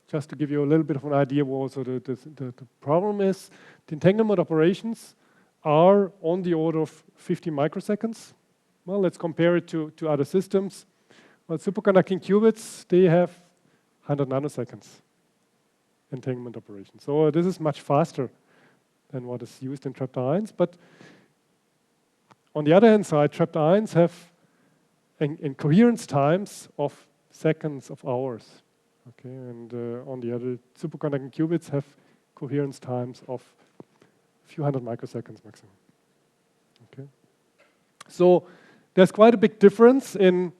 Just to give you a little bit of an idea what also the problem is, the entanglement operations are on the order of 50 microseconds. Well, let's compare it to other systems. Well, superconducting qubits, they have 100 nanoseconds entanglement operation. So this is much faster than what is used in trapped ions. But on the other hand side, trapped ions have in coherence times of seconds of hours. Okay, and on the other, superconducting qubits have coherence times of a few hundred microseconds maximum. Okay, so there's quite a big difference in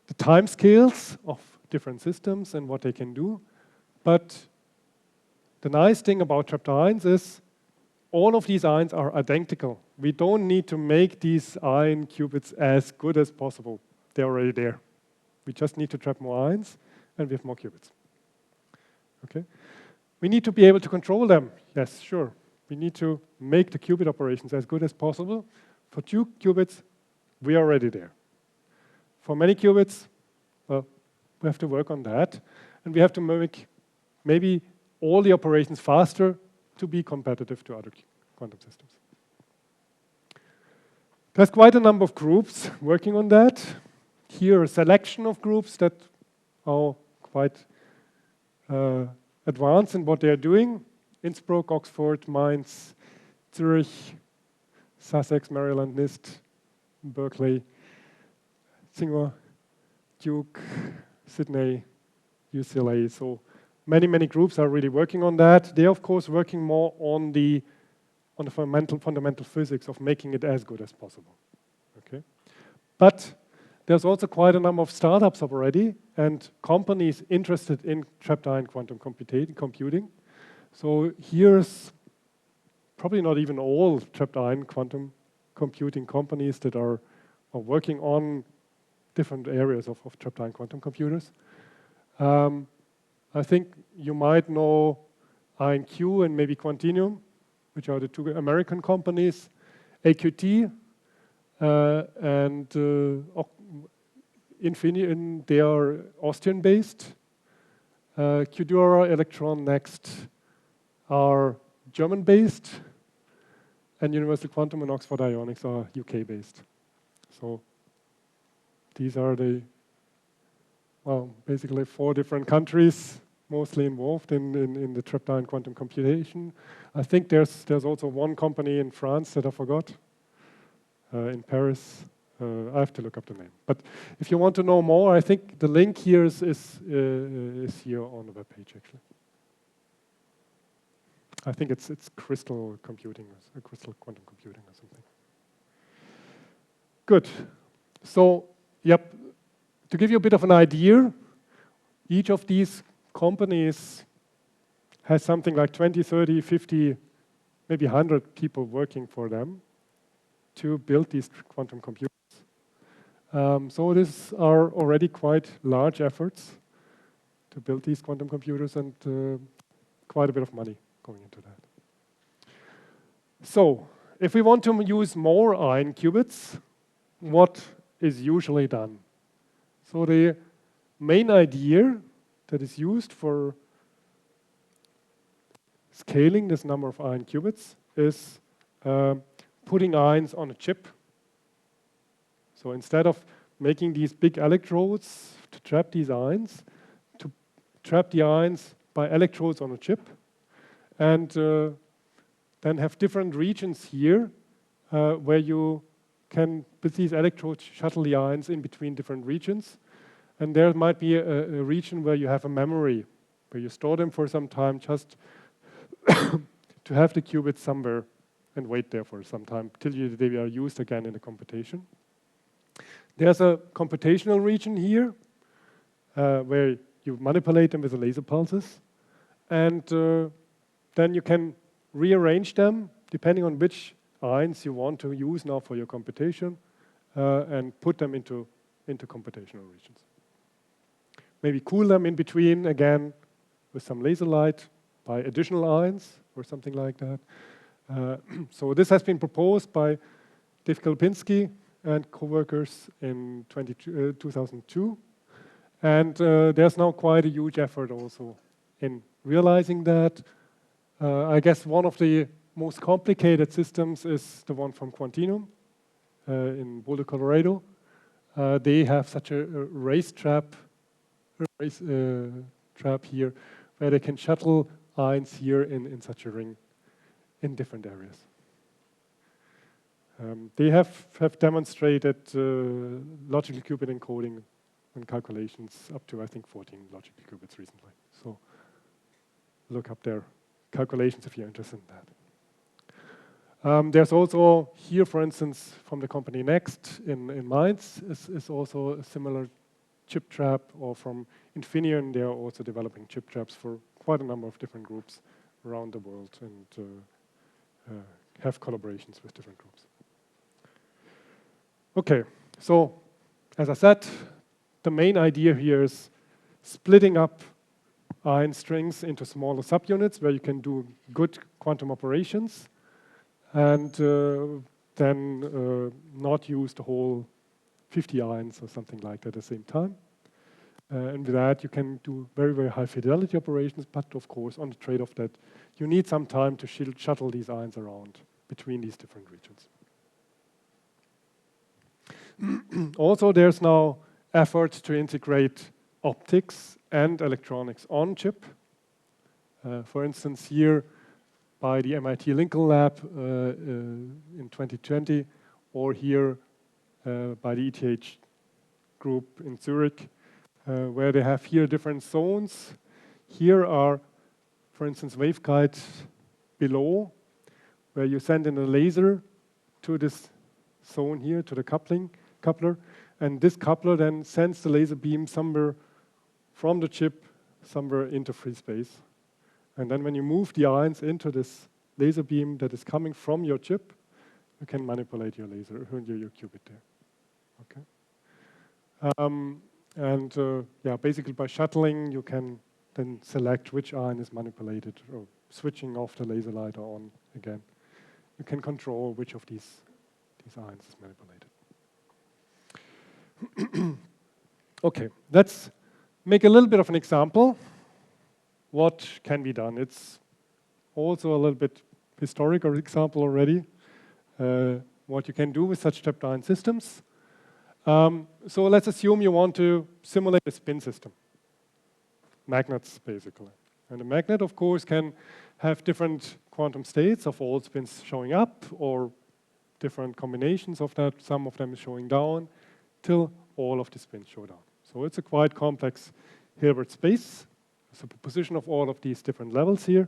the time scales of different systems and what they can do. But the nice thing about trapped ions is all of these ions are identical. We don't need to make these ion qubits as good as possible. They're already there. We just need to trap more ions, and we have more qubits. Okay? We need to be able to control them. Yes, sure. We need to make the qubit operations as good as possible. For 2 qubits, we are already there. For many qubits, well, we have to work on that. And we have to make maybe all the operations faster to be competitive to other quantum systems. There's quite a number of groups working on that. Here, a selection of groups that are quite advanced in what they are doing. Innsbruck, Oxford, Mainz, Zurich, Sussex, Maryland, NIST, Berkeley, Singapore, Duke, Sydney, UCLA. So many groups are really working on that. They're of course working more on the fundamental physics of making it as good as possible. Okay, but there's also quite a number of startups already and companies interested in trapped ion quantum computing. So here's probably not even all trapped ion quantum computing companies that are working on different areas of trapped ion quantum computers. I think you might know IonQ and maybe Quantinuum, which are the 2 American companies. AQT and Infineon, they are Austrian-based. Qdura, Electron, Next are German-based, and Universal Quantum and Oxford Ionics are UK-based. So these are the, well, basically 4 different countries mostly involved in the trapped ion quantum computation. I think there's also one company in France that I forgot, in Paris. I have to look up the name. But if you want to know more, I think the link here is here on the webpage actually. I think it's crystal computing, or crystal quantum computing or something. Good. So, yep, to give you a bit of an idea, each of these companies has something like 20, 30, 50, maybe 100 people working for them to build these quantum computers. So these are already quite large efforts to build these quantum computers, and quite a bit of money going into that. So if we want to use more ion qubits, what is usually done? So the main idea that is used for scaling this number of ion qubits is putting ions on a chip. So instead of making these big electrodes to trap these ions, to trap the ions by electrodes on a chip, and then have different regions here where you can, with these electrodes, shuttle the ions in between different regions. And there might be a region where you have a memory, where you store them for some time just to have the qubits somewhere and wait there for some time till they are used again in the computation. There's a computational region here where you manipulate them with the laser pulses, and then you can rearrange them depending on which ions you want to use now for your computation, and put them into computational regions. Maybe cool them in between again with some laser light by additional ions or something like that. So this has been proposed by Dave Kalpinski and co-workers in 2002. And there's now quite a huge effort also in realizing that. I guess one of the most complicated systems is the one from Quantinum in Boulder, Colorado. They have such a race trap here where they can shuttle ions here in such a ring in different areas. They have demonstrated logical qubit encoding and calculations up to, I think, 14 logical qubits recently. So look up their calculations if you're interested in that. There's also here, for instance, from the company Next in Mainz is also a similar chip trap, or from Infineon, they are also developing chip traps for quite a number of different groups around the world, and have collaborations with different groups. Okay, so as I said, the main idea here is splitting up ion strings into smaller subunits where you can do good quantum operations, and then not use the whole 50 ions or something like that at the same time. And with that, you can do very, very high fidelity operations, but of course, on the trade-off that you need some time to shuttle these ions around between these different regions. Also, there's now efforts to integrate optics and electronics on chip. For instance, here by the MIT Lincoln Lab in 2020, or here by the ETH group in Zurich, where they have here different zones. Here are, for instance, waveguides below, where you send in a laser to this zone here, to the coupler, and this coupler then sends the laser beam somewhere from the chip, somewhere into free space. And then when you move the ions into this laser beam that is coming from your chip, you can manipulate your laser, your qubit there. Okay. Yeah, basically by shuttling, you can then select which ion is manipulated, or switching off the laser light or on again. You can control which of these ions is manipulated. Okay, let's make a little bit of an example. what can be done. It's also a little bit historical example already, what you can do with such trapped ion systems. So let's assume you want to simulate a spin system. Magnets, basically. And a magnet, of course, can have different quantum states of all spins showing up, or different combinations of that. Some of them is showing down, till all of the spins show down. So it's a quite complex Hilbert space. It's a proposition of all of these different levels here.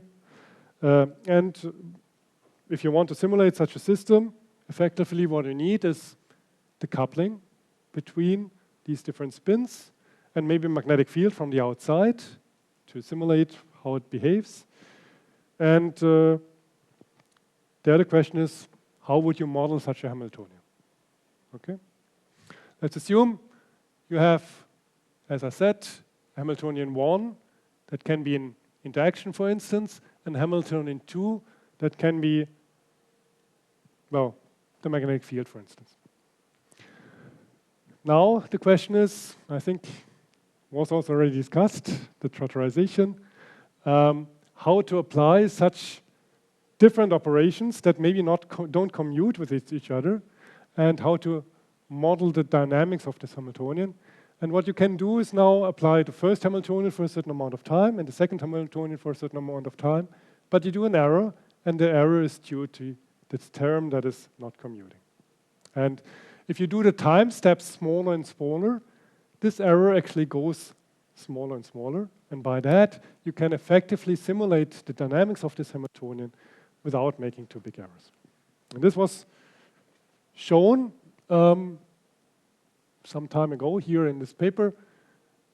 And if you want to simulate such a system, effectively what you need is the coupling between these different spins, and maybe a magnetic field from the outside to simulate how it behaves. And the other question is, how would you model such a Hamiltonian? Okay. Let's assume you have, as I said, Hamiltonian 1 that can be an interaction, for instance, and Hamiltonian 2 that can be, well, the magnetic field, for instance. Now the question is, I think was also already discussed, the trotterization, how to apply such different operations that maybe don't commute with each other, and how to model the dynamics of this Hamiltonian. And what you can do is now apply the first Hamiltonian for a certain amount of time and the second Hamiltonian for a certain amount of time, but you do an error, and the error is due to this term that is not commuting. And if you do the time steps smaller and smaller, this error actually goes smaller and smaller, and by that you can effectively simulate the dynamics of this Hamiltonian without making too big errors. And this was shown some time ago here in this paper,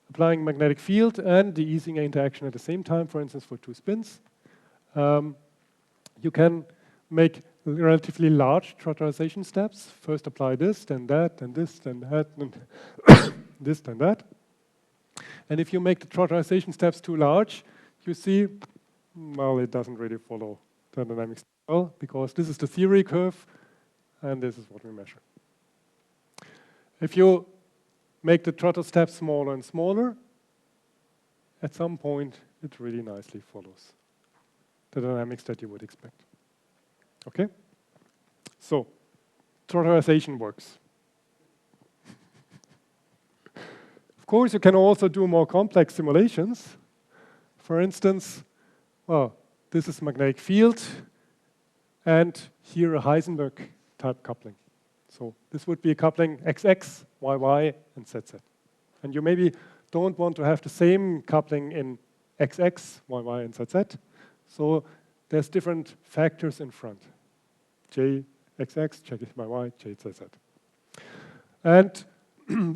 applying magnetic field and the Isinger interaction at the same time, for instance, for two spins. You can make relatively large trotterization steps. First apply this, then that, then this, then that, and this, then that. And if you make the trotterization steps too large, you see, well, it doesn't really follow the dynamics well, because this is the theory curve, and this is what we measure. If you make the trotter steps smaller and smaller, at some point, it really nicely follows the dynamics that you would expect. Okay? So, trotterization works. Of course, you can also do more complex simulations. For instance, well, this is magnetic field, and here a Heisenberg type coupling. So this would be a coupling XX, YY, and ZZ. And you maybe don't want to have the same coupling in XX, YY, and ZZ. So there's different factors in front. JXX, JYY, JZZ. And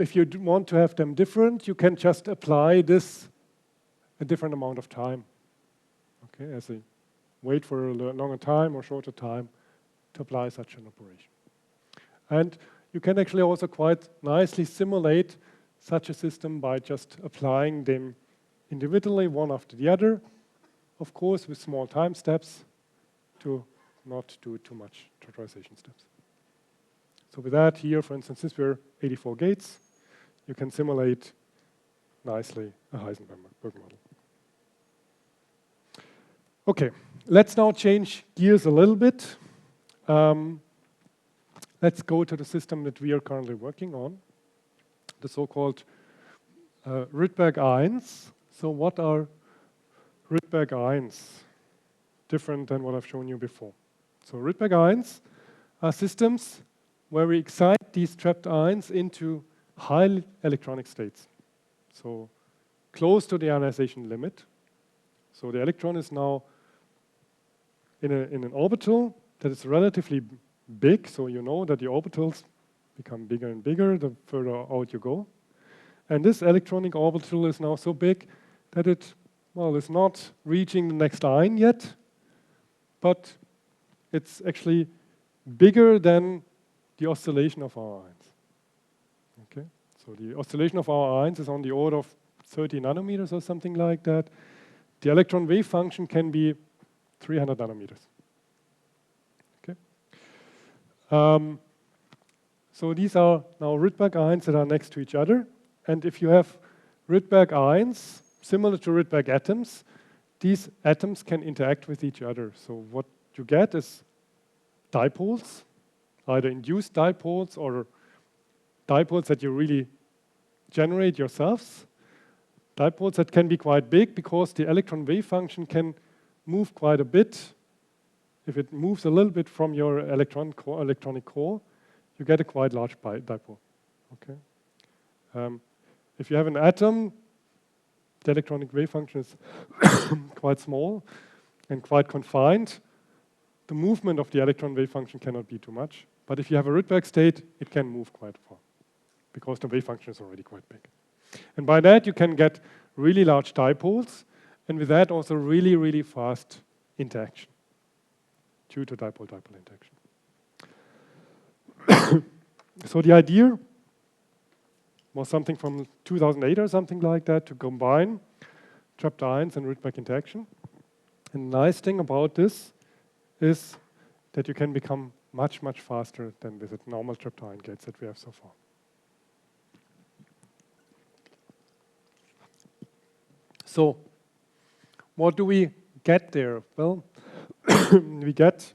if you want to have them different, you can just apply this a different amount of time. Okay, as a wait for a longer time or shorter time to apply such an operation. And you can actually also quite nicely simulate such a system by just applying them individually, one after the other, of course with small time steps to not do too much trotterization steps. So with that here, for instance, since we're 84 gates, you can simulate nicely a Heisenberg model. Okay, let's now change gears a little bit. Let's go to the system that we are currently working on, the so-called Rydberg ions. So what are Rydberg ions? Different than what I've shown you before. So Rydberg ions are systems where we excite these trapped ions into high electronic states. So close to the ionization limit. So the electron is now in an orbital that is relatively big, so you know that the orbitals become bigger and bigger the further out you go. And this electronic orbital is now so big that it, well, is not reaching the next ion yet, but it's actually bigger than the oscillation of our ions. Okay, so the oscillation of our ions is on the order of 30 nanometers or something like that. The electron wave function can be 300 nanometers. Okay. So these are now Rydberg ions that are next to each other. And if you have Rydberg ions, similar to Rydberg atoms, these atoms can interact with each other. So what you get is dipoles, either induced dipoles or dipoles that you really generate yourselves. Dipoles that can be quite big because the electron wave function can move quite a bit. If it moves a little bit from your electronic core, you get a quite large dipole. Okay. If you have an atom, the electronic wave function is quite small and quite confined. The movement of the electron wave function cannot be too much. But if you have a Rydberg state, it can move quite far because the wave function is already quite big. And by that, you can get really large dipoles, and with that, also really, really fast interaction due to dipole-dipole interaction. So the idea was something from 2008 or something like that to combine trapped ions and Rydberg interaction. And the nice thing about this is that you can become much, much faster than with the normal trapped ion gates that we have so far. So what do we get there? Well, we get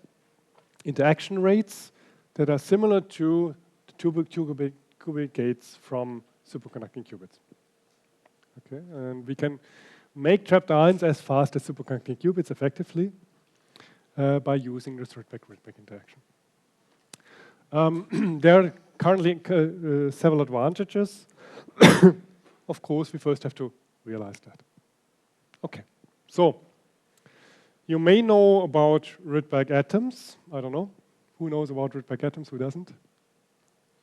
interaction rates that are similar to the two-qubit gates from superconducting qubits. Okay, and we can make trapped ions as fast as superconducting qubits effectively by using this Rydberg interaction. There are currently several advantages. Of course, we first have to realize that. Okay, so you may know about Rydberg atoms. I don't know. Who knows about Rydberg atoms? Who doesn't?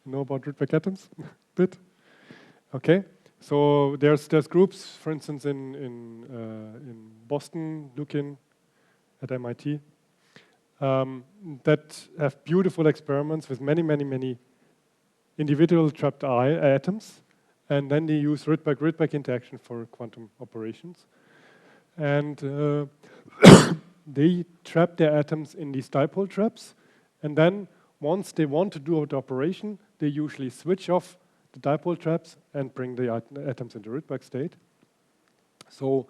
You know about Rydberg atoms? Bit? Okay. So there's groups, for instance, in Boston, Lukin, at MIT, that have beautiful experiments with many individual trapped atoms, and then they use Rydberg interaction for quantum operations. And they trap their atoms in these dipole traps, and then once they want to do the operation, they usually switch off the dipole traps and bring the atoms into Rydberg state. So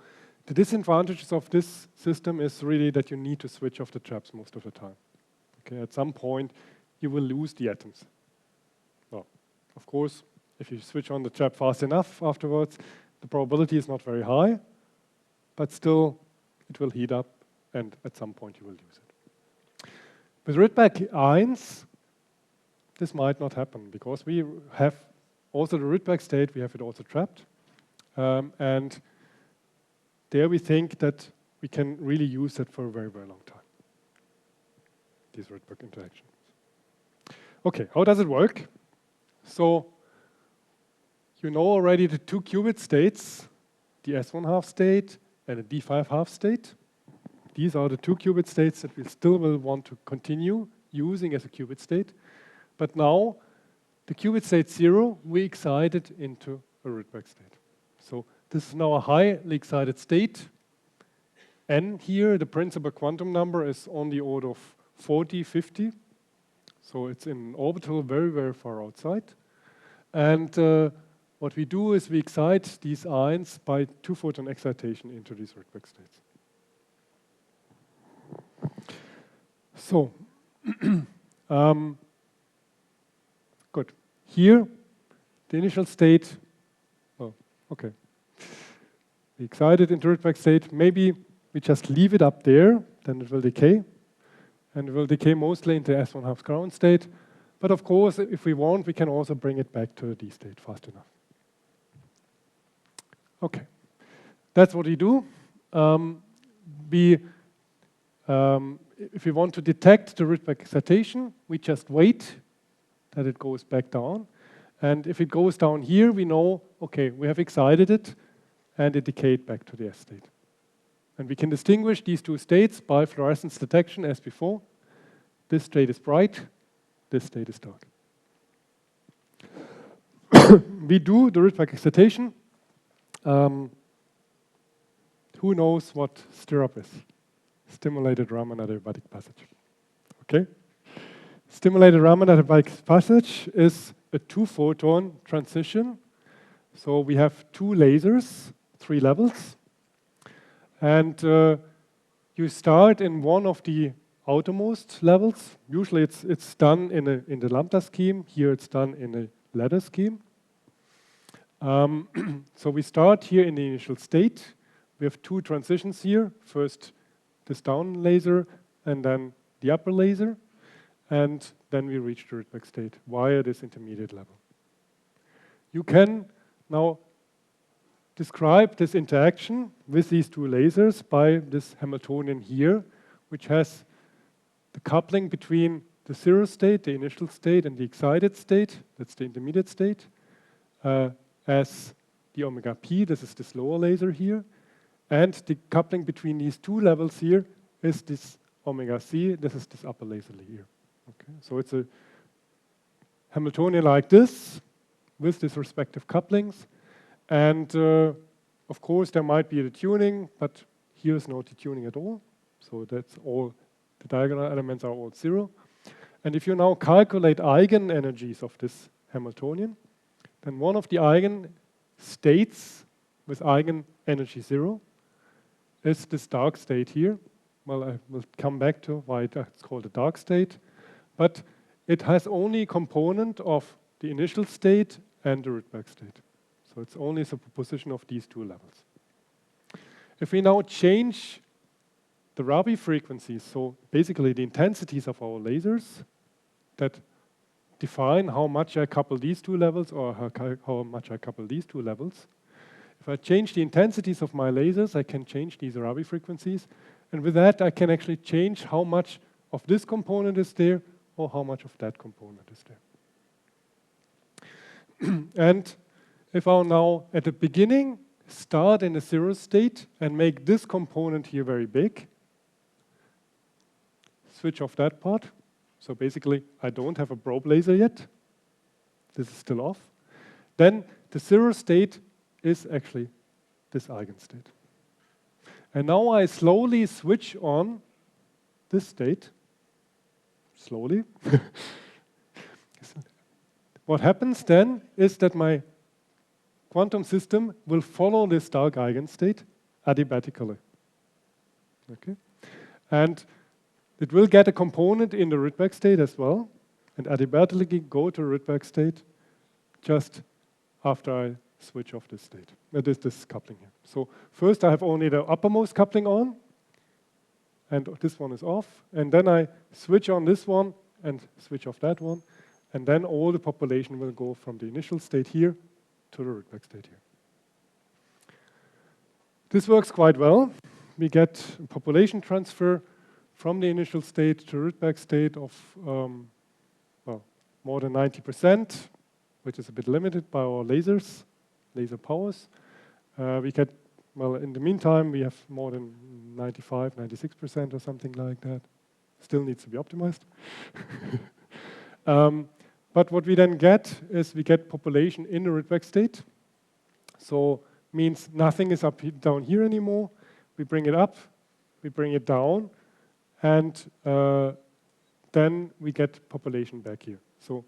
the disadvantages of this system is really that you need to switch off the traps most of the time. Okay, at some point, you will lose the atoms. Well, of course, if you switch on the trap fast enough afterwards, the probability is not very high, but still, it will heat up, and at some point, you will use it. With Rydberg ions, this might not happen, because we have also the Rydberg state, we have it also trapped. And there we think that we can really use it for a very, very long time, these Rydberg interactions. Okay, how does it work? So you know already the two qubit states, the S1 half state and a D5 half state. These are the two qubit states that we still will want to continue using as a qubit state. But now, the qubit state 0, we excite it into a Rydberg state. So this is now a highly excited state. N here, the principal quantum number, is on the order of 40, 50. So it's in orbital very, very far outside. And what we do is we excite these ions by two-photon excitation into these Rydberg states. So, good. Here, the initial state, oh, okay. We excite it into Rydberg state. Maybe we just leave it up there, then it will decay. And it will decay mostly into S1 half ground state. But of course, if we want, we can also bring it back to the D state fast enough. Okay, that's what we do. If we want to detect the Rydberg excitation, we just wait that it goes back down. And if it goes down here, we know, okay, we have excited it, and it decayed back to the S state. And we can distinguish these two states by fluorescence detection as before. This state is bright, this state is dark. We do the Rydberg excitation. Who knows what stirrup is? Stimulated Raman adiabatic passage. Okay? Stimulated Raman adiabatic passage is a two-photon transition. So we have two lasers, 3 levels. And you start in one of the outermost levels. Usually it's done in the lambda scheme. Here it's done in a ladder scheme. So we start here in the initial state. We have two transitions here. First this down laser and then the upper laser. And then we reach the Rydberg state via this intermediate level. You can now describe this interaction with these two lasers by this Hamiltonian here, which has the coupling between the zero state, the initial state, and the excited state, that's the intermediate state, as the omega p, this is this lower laser here, and the coupling between these two levels here is this omega c, this is this upper laser here. Okay, so it's a Hamiltonian like this, with these respective couplings. And of course, there might be the tuning, but here's no tuning at all. So that's all, the diagonal elements are all zero. And if you now calculate eigen energies of this Hamiltonian, then one of the eigen states with eigen energy zero is this dark state here. Well, I will come back to why it's called a dark state. But it has only a component of the initial state and the Rydberg state. So it's only a superposition of these two levels. If we now change the Rabi frequencies, so basically the intensities of our lasers that define how much I couple these two levels or how much I couple these two levels. If I change the intensities of my lasers, I can change these Rabi frequencies. And with that, I can actually change how much of this component is there or how much of that component is there. And if I now, at the beginning, start in a zero state and make this component here very big, switch off that part. So basically, I don't have a probe laser yet. This is still off. Then the zero state is actually this eigenstate. And now I slowly switch on this state. Slowly. What happens then is that my quantum system will follow this dark eigenstate adiabatically. Okay? And it will get a component in the Rydberg state as well, and adiabatically go to Rydberg state just after I switch off this state. This coupling here. So first I have only the uppermost coupling on, and this one is off, and then I switch on this one and switch off that one, and then all the population will go from the initial state here to the Rydberg state here. This works quite well. We get a population transfer from the initial state to Rydberg state of well, more than 90%, which is a bit limited by our lasers, laser powers. We get, well, in the meantime, we have more than 95, 96% or something like that. Still needs to be optimized. But what we then get is we get population in the Rydberg state. So means nothing is down here anymore. We bring it up, we bring it down, and then we get population back here. So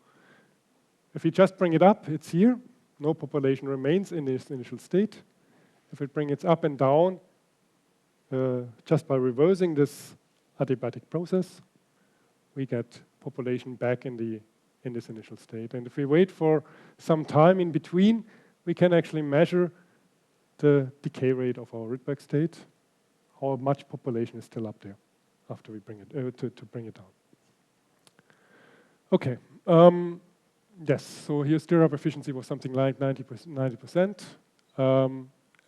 if we just bring it up, it's here. No population remains in this initial state. If we bring it up and down, just by reversing this adiabatic process, we get population back in this initial state. And if we wait for some time in between, we can actually measure the decay rate of our Rydberg state, how much population is still up there after we bring it to bring it down. Okay. Yes. So here stirrup efficiency was something like 90%,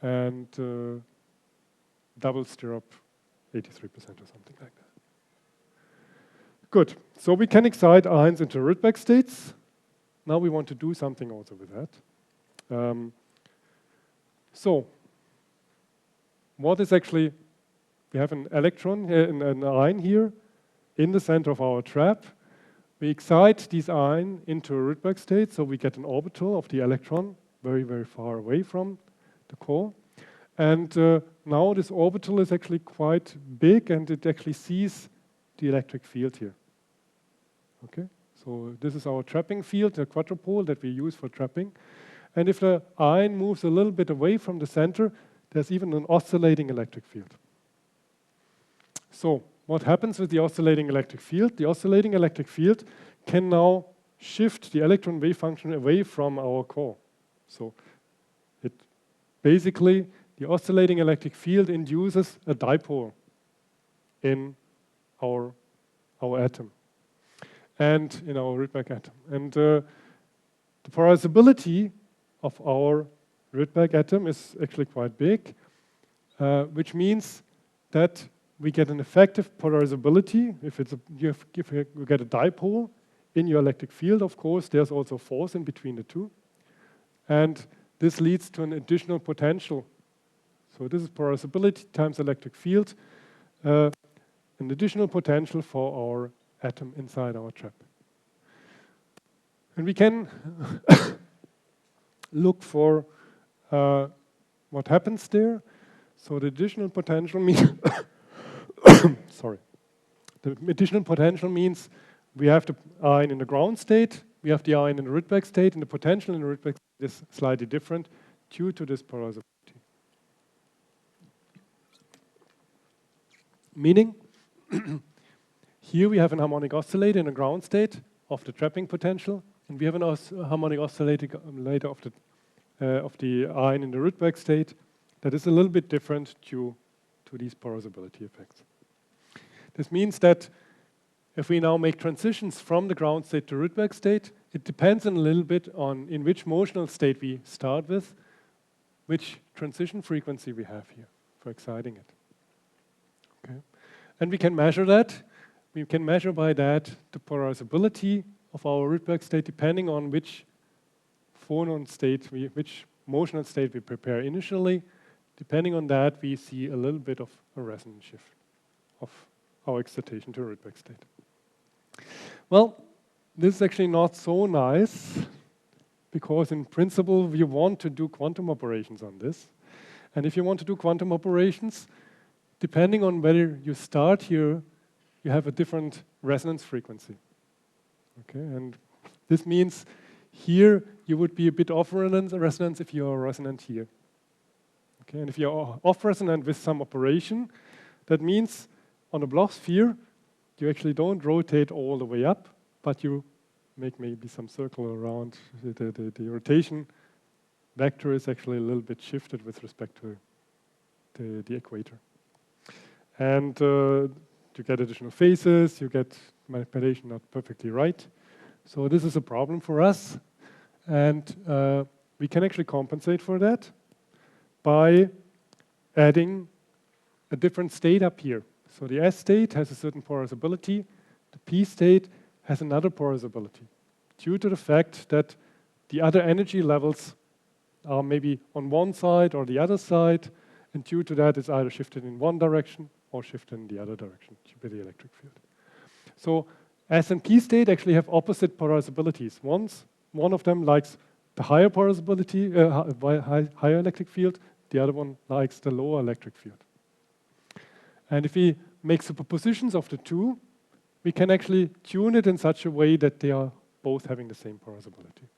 and double stirrup 83% or something like that. Good. So we can excite ions into Rydberg states. Now we want to do something also with that. So what is actually, we have an electron, an ion here in the center of our trap. We excite this ion into a Rydberg state, so we get an orbital of the electron very, very far away from the core. And now this orbital is actually quite big, and it actually sees the electric field here. Okay, so this is our trapping field, the quadrupole that we use for trapping. And if the ion moves a little bit away from the center, there's even an oscillating electric field. So what happens with the oscillating electric field? The oscillating electric field can now shift the electron wave function away from our core. So it basically, the oscillating electric field induces a dipole in our atom and in our Rydberg atom. And the polarizability of our Rydberg atom is actually quite big, which means that we get an effective polarizability. If you get a dipole in your electric field, of course, there's also force in between the two. And this leads to an additional potential. So this is polarizability times electric field, an additional potential for our atom inside our trap. And we can look for what happens there. So the additional potential means sorry. The additional potential means we have the ion in the ground state, we have the ion in the Rydberg state, and the potential in the Rydberg state is slightly different due to this polarizability. Meaning, here we have an harmonic oscillator in the ground state of the trapping potential, and we have an harmonic oscillator of the ion in the Rydberg state that is a little bit different due to these polarizability effects. This means that if we now make transitions from the ground state to Rydberg state, it depends a little bit on in which motional state we start with, which transition frequency we have here for exciting it. Okay. And we can measure that. We can measure by that the polarizability of our Rydberg state depending on which phonon state, which motional state we prepare initially. Depending on that, we see a little bit of a resonance shift of our excitation to a Rydberg state. Well, this is actually not so nice because in principle we want to do quantum operations on this. And if you want to do quantum operations, depending on whether you start here, you have a different resonance frequency. Okay, and this means here you would be a bit off resonance if you are resonant here. Okay, and if you are off resonant with some operation, that means on a Bloch sphere, you actually don't rotate all the way up, but you make maybe some circle around. The rotation vector is actually a little bit shifted with respect to the equator. And you get additional phases, you get manipulation not perfectly right. So this is a problem for us. And we can actually compensate for that by adding a different state up here. So the S state has a certain polarizability, the P state has another polarizability due to the fact that the other energy levels are maybe on one side or the other side, and due to that it's either shifted in one direction or shifted in the other direction by the electric field. So S and P state actually have opposite polarizabilities. One of them likes the higher polarizability, higher electric field, the other one likes the lower electric field. And if we make superpositions of the two, we can actually tune it in such a way that they are both having the same polarizability.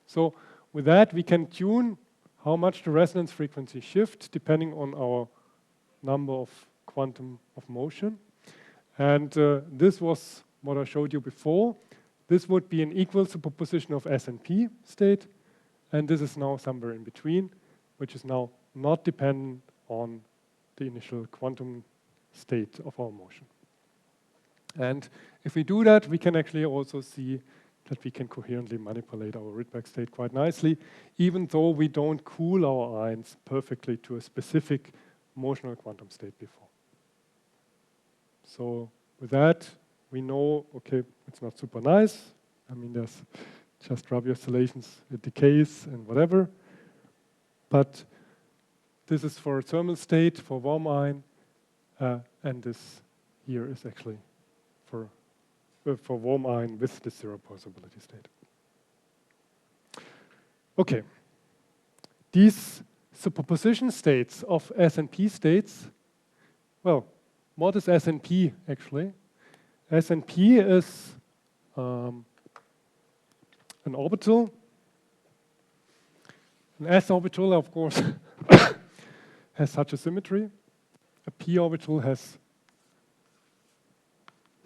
So with that, we can tune how much the resonance frequency shifts depending on our number of quantum of motion. And this was what I showed you before. This would be an equal superposition of S and P state, and this is now somewhere in between, which is now not dependent on the initial quantum state of our motion. And if we do that, we can actually also see that we can coherently manipulate our Rydberg state quite nicely, even though we don't cool our ions perfectly to a specific motional quantum state before. So with that, we know, okay, it's not super nice. I mean, there's just Rabi oscillations, it decays and whatever. But this is for a thermal state, for warm ion, and this here is actually for warm ion with the zero polarizability state. Okay, these superposition states of S and P states, well, what is S and P actually? S and P is an orbital. An S orbital, of course, has such a symmetry. A P orbital has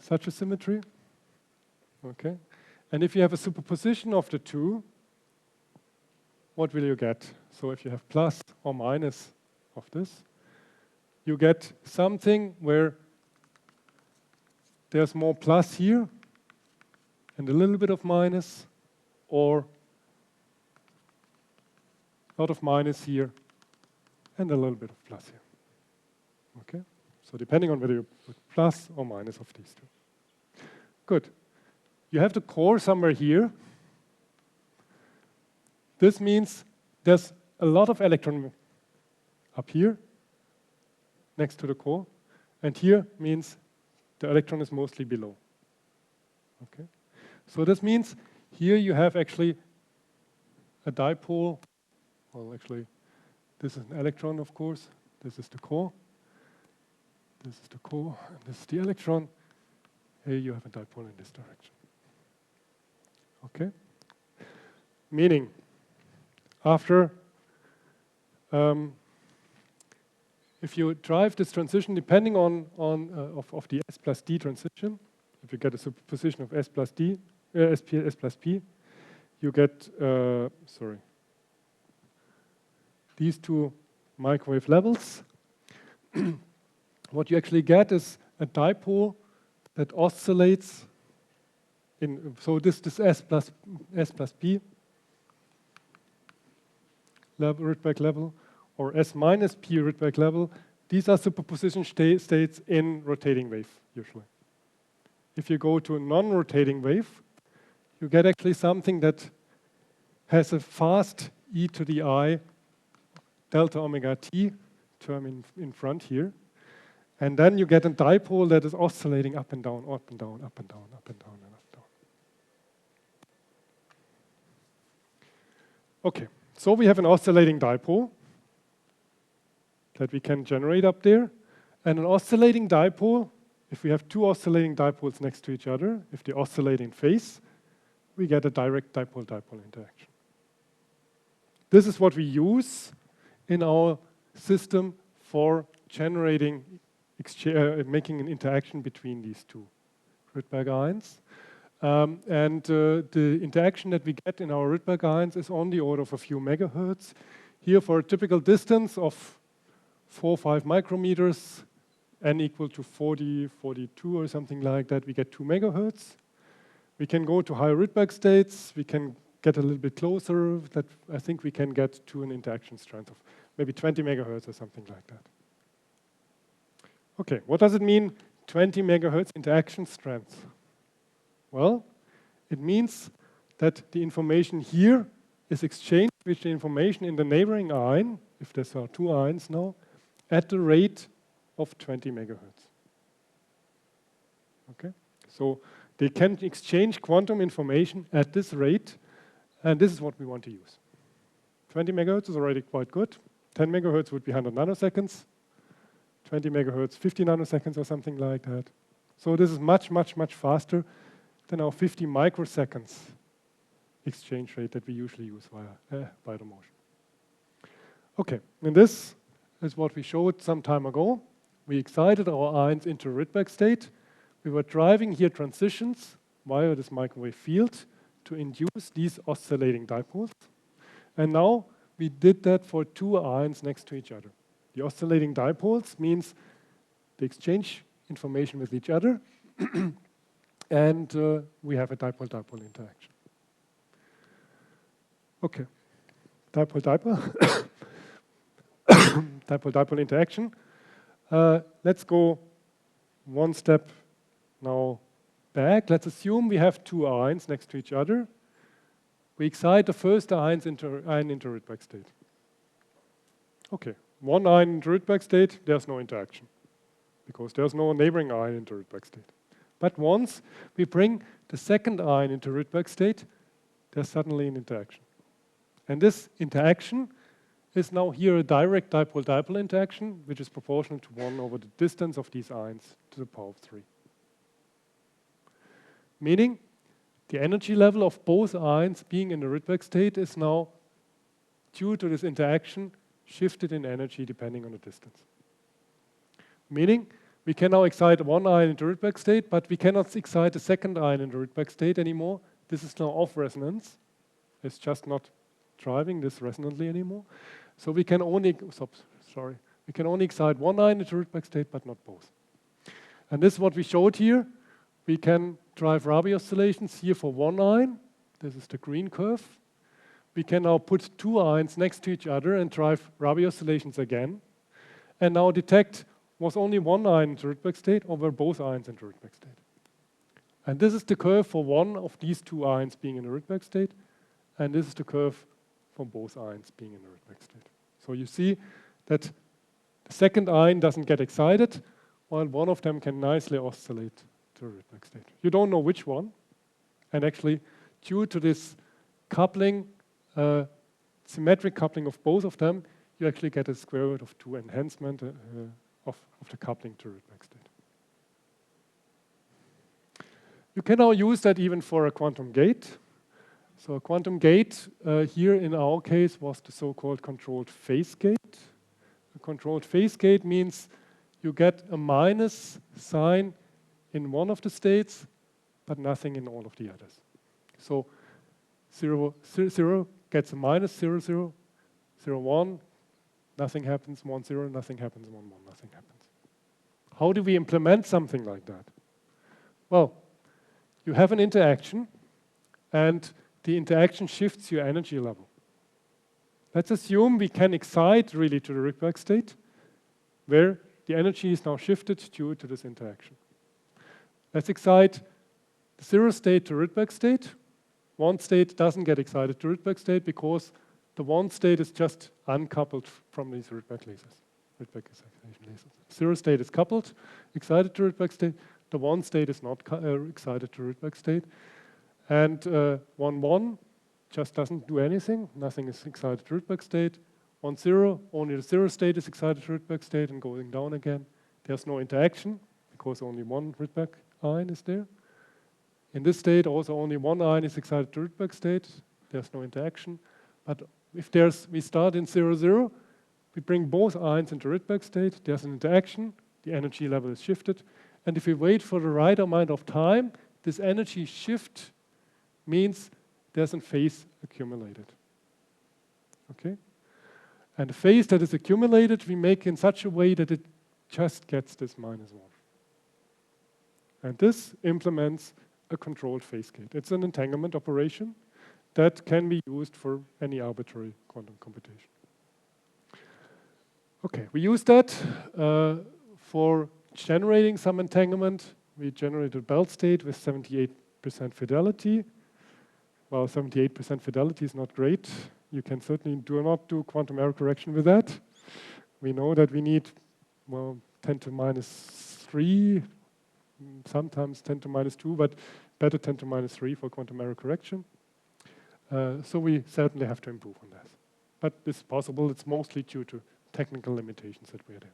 such a symmetry. Okay. And if you have a superposition of the two, what will you get? So if you have plus or minus of this, you get something where there's more plus here and a little bit of minus, or a lot of minus here and a little bit of plus here. Okay? So depending on whether you put plus or minus of these two. Good. You have the core somewhere here. This means there's a lot of electron up here next to the core, and here means the electron is mostly below. Okay? So this means here you have actually a dipole. Well, actually, this is an electron, of course. This is the core. This is the core, and this is the electron. Here you have a dipole in this direction. Okay? Meaning, after, if you drive this transition, depending on of the S plus D transition, if you get a superposition of S plus D, S plus P, you get, these two microwave levels. What you actually get is a dipole that oscillates in, so this S plus P level, Rydberg level, or S minus P Rydberg level. These are superposition states in rotating wave, usually. If you go to a non-rotating wave, you get actually something that has a fast e to the I delta omega t term in front here. And then you get a dipole that is oscillating up and down, up and down, up and down, up and down, and up and down. Okay, so we have an oscillating dipole that we can generate up there. And an oscillating dipole, if we have two oscillating dipoles next to each other, if they oscillate in phase, we get a direct dipole-dipole interaction. This is what we use in our system for generating, making an interaction between these two Rydberg ions. The interaction that we get in our Rydberg ions is on the order of a few megahertz. Here, for a typical distance of 4 or 5 micrometers, n equal to 40, 42 or something like that, we get 2 megahertz. We can go to higher Rydberg states. We can get a little bit closer. That I think we can get to an interaction strength of maybe 20 megahertz or something like that. Okay, what does it mean, 20 megahertz interaction strength? Well, it means that the information here is exchanged with the information in the neighboring ion, if there are 2 ions now, at the rate of 20 megahertz. Okay, so they can exchange quantum information at this rate, and this is what we want to use. 20 megahertz is already quite good. 10 megahertz would be 100 nanoseconds. 20 megahertz, 50 nanoseconds or something like that. So this is much, much, much faster than our 50 microseconds exchange rate that we usually use via the motion. Okay, and this is what we showed some time ago. We excited our ions into Rydberg state. We were driving here transitions via this microwave field to induce these oscillating dipoles. And now we did that for 2 ions next to each other. The oscillating dipoles means they exchange information with each other, and we have a dipole-dipole interaction. Okay, dipole-dipole. Dipole-dipole interaction. Let's go one step now back. Let's assume we have 2 ions next to each other. We excite the first ion into Rydberg state. Okay, 1 ion into Rydberg state, there's no interaction because there's no neighboring ion into Rydberg state. But once we bring the second ion into Rydberg state, there's suddenly an interaction. And this interaction is now here a direct dipole-dipole interaction, which is proportional to 1 over the distance of these ions to the power of 3. Meaning, the energy level of both ions being in the Rydberg state is now, due to this interaction, shifted in energy depending on the distance. Meaning, We can now excite one ion into Rydberg state, but we cannot excite the second ion into Rydberg state anymore. This is now off resonance. It's just not driving this resonantly anymore. So we can only, we can only excite one ion into Rydberg state, but not both. And this is what we showed here. We can drive Rabi oscillations here for one ion. This is the green curve. We can now put two ions next to each other and drive Rabi oscillations again. And now detect, was only one ion in Rydberg state or were both ions in Rydberg state? And this is the curve for one of these two ions being in a Rydberg state. And this is the curve for both ions being in a Rydberg state. So you see that the second ion doesn't get excited, while one of them can nicely oscillate to a Rydberg state. You don't know which one. And actually, due to this coupling, symmetric coupling of both of them, you actually get a square root of 2 enhancement of the coupling to Rydberg state. You can now use that even for a quantum gate. So a quantum gate here in our case was the so-called controlled phase gate. A controlled phase gate means you get a minus sign in one of the states, but nothing in all of the others. So 0, 0 gets a minus, 0, 0, 0, 1, nothing happens, 1, 0, nothing happens, 1, 1, nothing happens. How do we implement something like that? Well, you have an interaction, and the interaction shifts your energy level. Let's assume we can excite really to the Rydberg state, where the energy is now shifted due to this interaction. Let's excite the 0 state to Rydberg state. One state doesn't get excited to Rydberg state because the one state is just uncoupled from these Rydberg lasers, Rydberg excitation lasers. 0 state is coupled, excited to Rydberg state. The one state is not excited to Rydberg state. And 1, 1 just doesn't do anything. Nothing is excited to Rydberg state. 1, 0, only the 0 state is excited to Rydberg state and going down again. There's no interaction because only one Rydberg ion is there. In this state, also only one ion is excited to Rydberg state. There's no interaction. But if we start in 0, 0, we bring both ions into Rydberg state. There's an interaction. The energy level is shifted. And if we wait for the right amount of time, this energy shift means there's a phase accumulated. Okay? And the phase that is accumulated, we make in such a way that it just gets this minus 1. And this implements a controlled phase gate. It's an entanglement operation that can be used for any arbitrary quantum computation. Okay, we use that for generating some entanglement. We generated a belt state with 78% fidelity. Well, 78% fidelity is not great. You can certainly not do quantum error correction with that. We know that we need, well, 10 to minus 3, sometimes 10 to minus 2, but better 10 to minus 3 for quantum error correction. So we certainly have to improve on that. But it's possible. It's mostly due to technical limitations that we're there.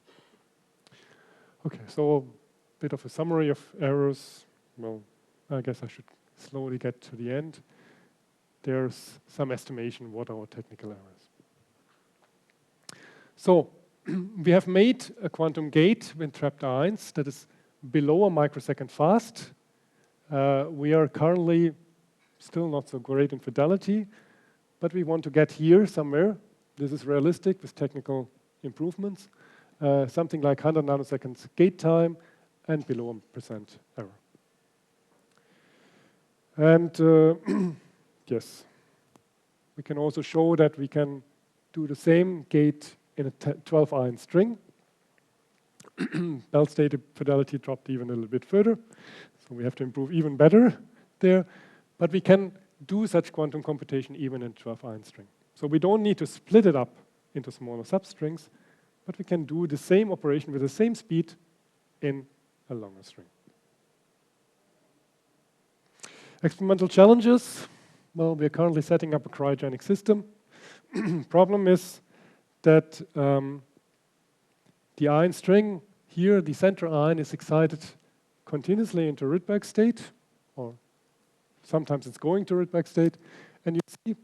Okay, so a bit of a summary of errors. Well, I guess I should slowly get to the end. There's some estimation what are our technical errors. So we have made a quantum gate with trapped ions that is below a microsecond fast. We are currently still not so great in fidelity, but we want to get here somewhere. This is realistic with technical improvements. Something like 100 nanoseconds gate time and below 1% error. And yes, we can also show that we can do the same gate in a 12-ion string. Belt state fidelity dropped even a little bit further, so we have to improve even better there. But we can do such quantum computation even in 12-ion string. So we don't need to split it up into smaller substrings, but we can do the same operation with the same speed in a longer string. Experimental challenges. Well, we are currently setting up a cryogenic system. Problem is that the ion string here, the center ion, is excited continuously into Rydberg state, or sometimes it's going to Rydberg state. And you see,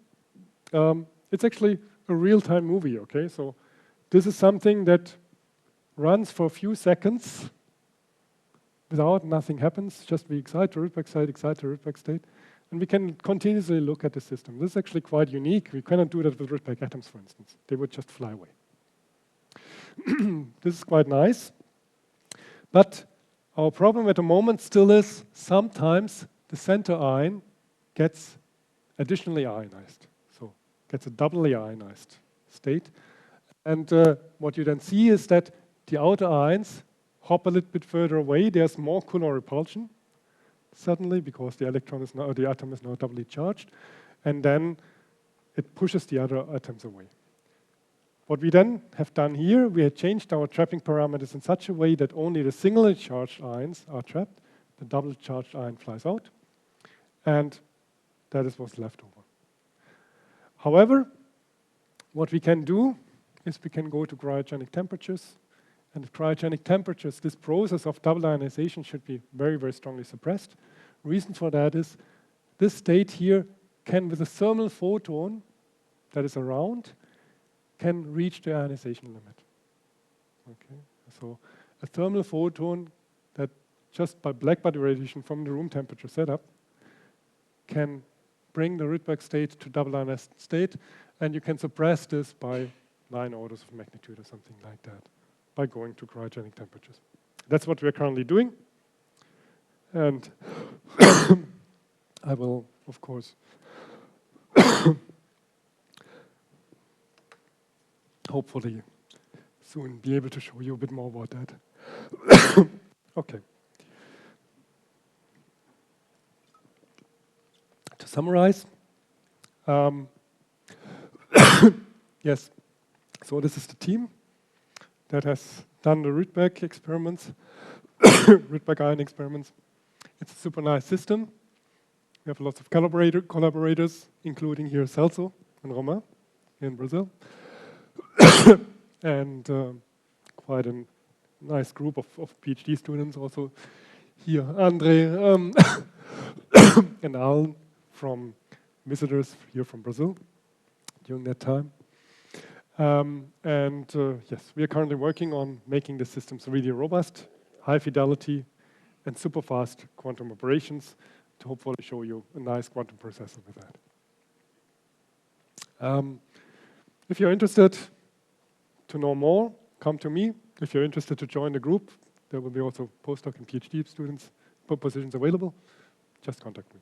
it's actually a real-time movie, okay? So this is something that runs for a few seconds, without, nothing happens, just we excite the Rydberg state, excite the Rydberg state, and we can continuously look at the system. This is actually quite unique. We cannot do that with Rydberg atoms, for instance. They would just fly away. This is quite nice. But our problem at the moment still is sometimes the center ion gets additionally ionized. So gets a doubly ionized state. And what you then see is that the outer ions hop a little bit further away. There's more Coulomb repulsion suddenly because the electron is now, the atom is now doubly charged. And then it pushes the other atoms away. What we then have done here, we had changed our trapping parameters in such a way that only the singly charged ions are trapped. The double charged ion flies out. And that is what's left over. However, what we can do is we can go to cryogenic temperatures. And at cryogenic temperatures, this process of double ionization should be very, very strongly suppressed. Reason for that is this state here can, with a thermal photon that is around, can reach the ionization limit. Okay, so a thermal photon that just by blackbody radiation from the room temperature setup can bring the Rydberg state to double ionized state, and you can suppress this by 9 orders of magnitude or something like that by going to cryogenic temperatures. That's what we're currently doing. And I will, of course, hopefully soon be able to show you a bit more about that. Okay. To summarize, yes, so this is the team that has done the Rydberg experiments, Rydberg ion experiments. It's a super nice system. We have lots of collaborators, including here Celso and Romain here in Brazil. And quite a nice group of PhD students also here. Andre and Al from visitors here from Brazil during that time. Yes, we are currently working on making the systems really robust, high fidelity, and super fast quantum operations to hopefully show you a nice quantum processor with that. If you're interested to know more, come to me. If you're interested to join the group, there will be also postdoc and PhD students positions available. Just contact me.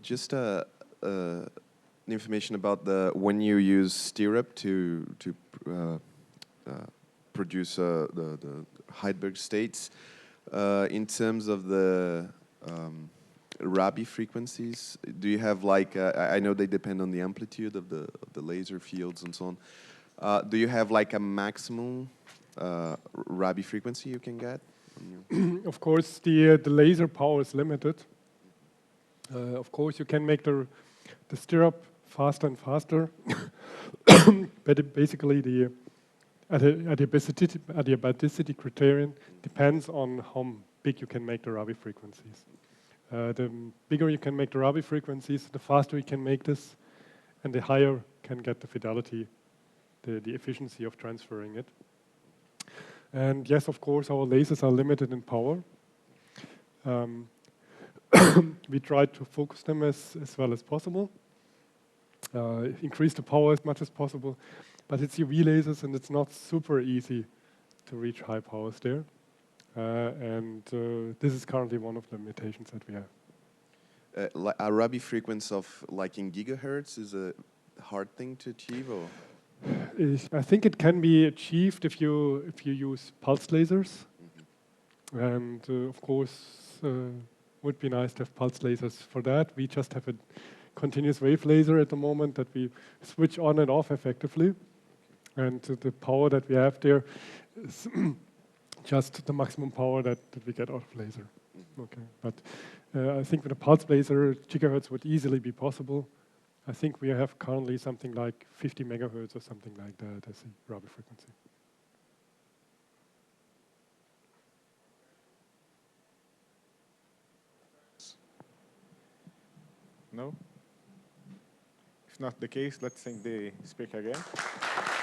Just information about when you use stirrup to produce the Rydberg states in terms of the Rabi frequencies. Do you have like I know they depend on the amplitude of the laser fields and so on. Do you have like a maximum Rabi frequency you can get? Of course, the laser power is limited. Of course, you can make the stirrup faster and faster, but basically the adiabaticity criterion depends on how big you can make the Rabi frequencies. The bigger you can make the Rabi frequencies, the faster you can make this, and the higher can get the fidelity, the efficiency of transferring it. And yes, of course, our lasers are limited in power. We try to focus them as well as possible, increase the power as much as possible, but it's UV lasers and it's not super easy to reach high powers there. This is currently one of the limitations that we have. A Rabi frequency of like in gigahertz is a hard thing to achieve, or? I think it can be achieved if you use pulse lasers, and of course. Would be nice to have pulse lasers for that. We just have a continuous wave laser at the moment that we switch on and off effectively. And the power that we have there is just the maximum power that we get out of laser. Okay, but I think with a pulse laser, gigahertz would easily be possible. I think we have currently something like 50 megahertz or something like that as a Rabi frequency. No? If not the case, let's thank the speaker again.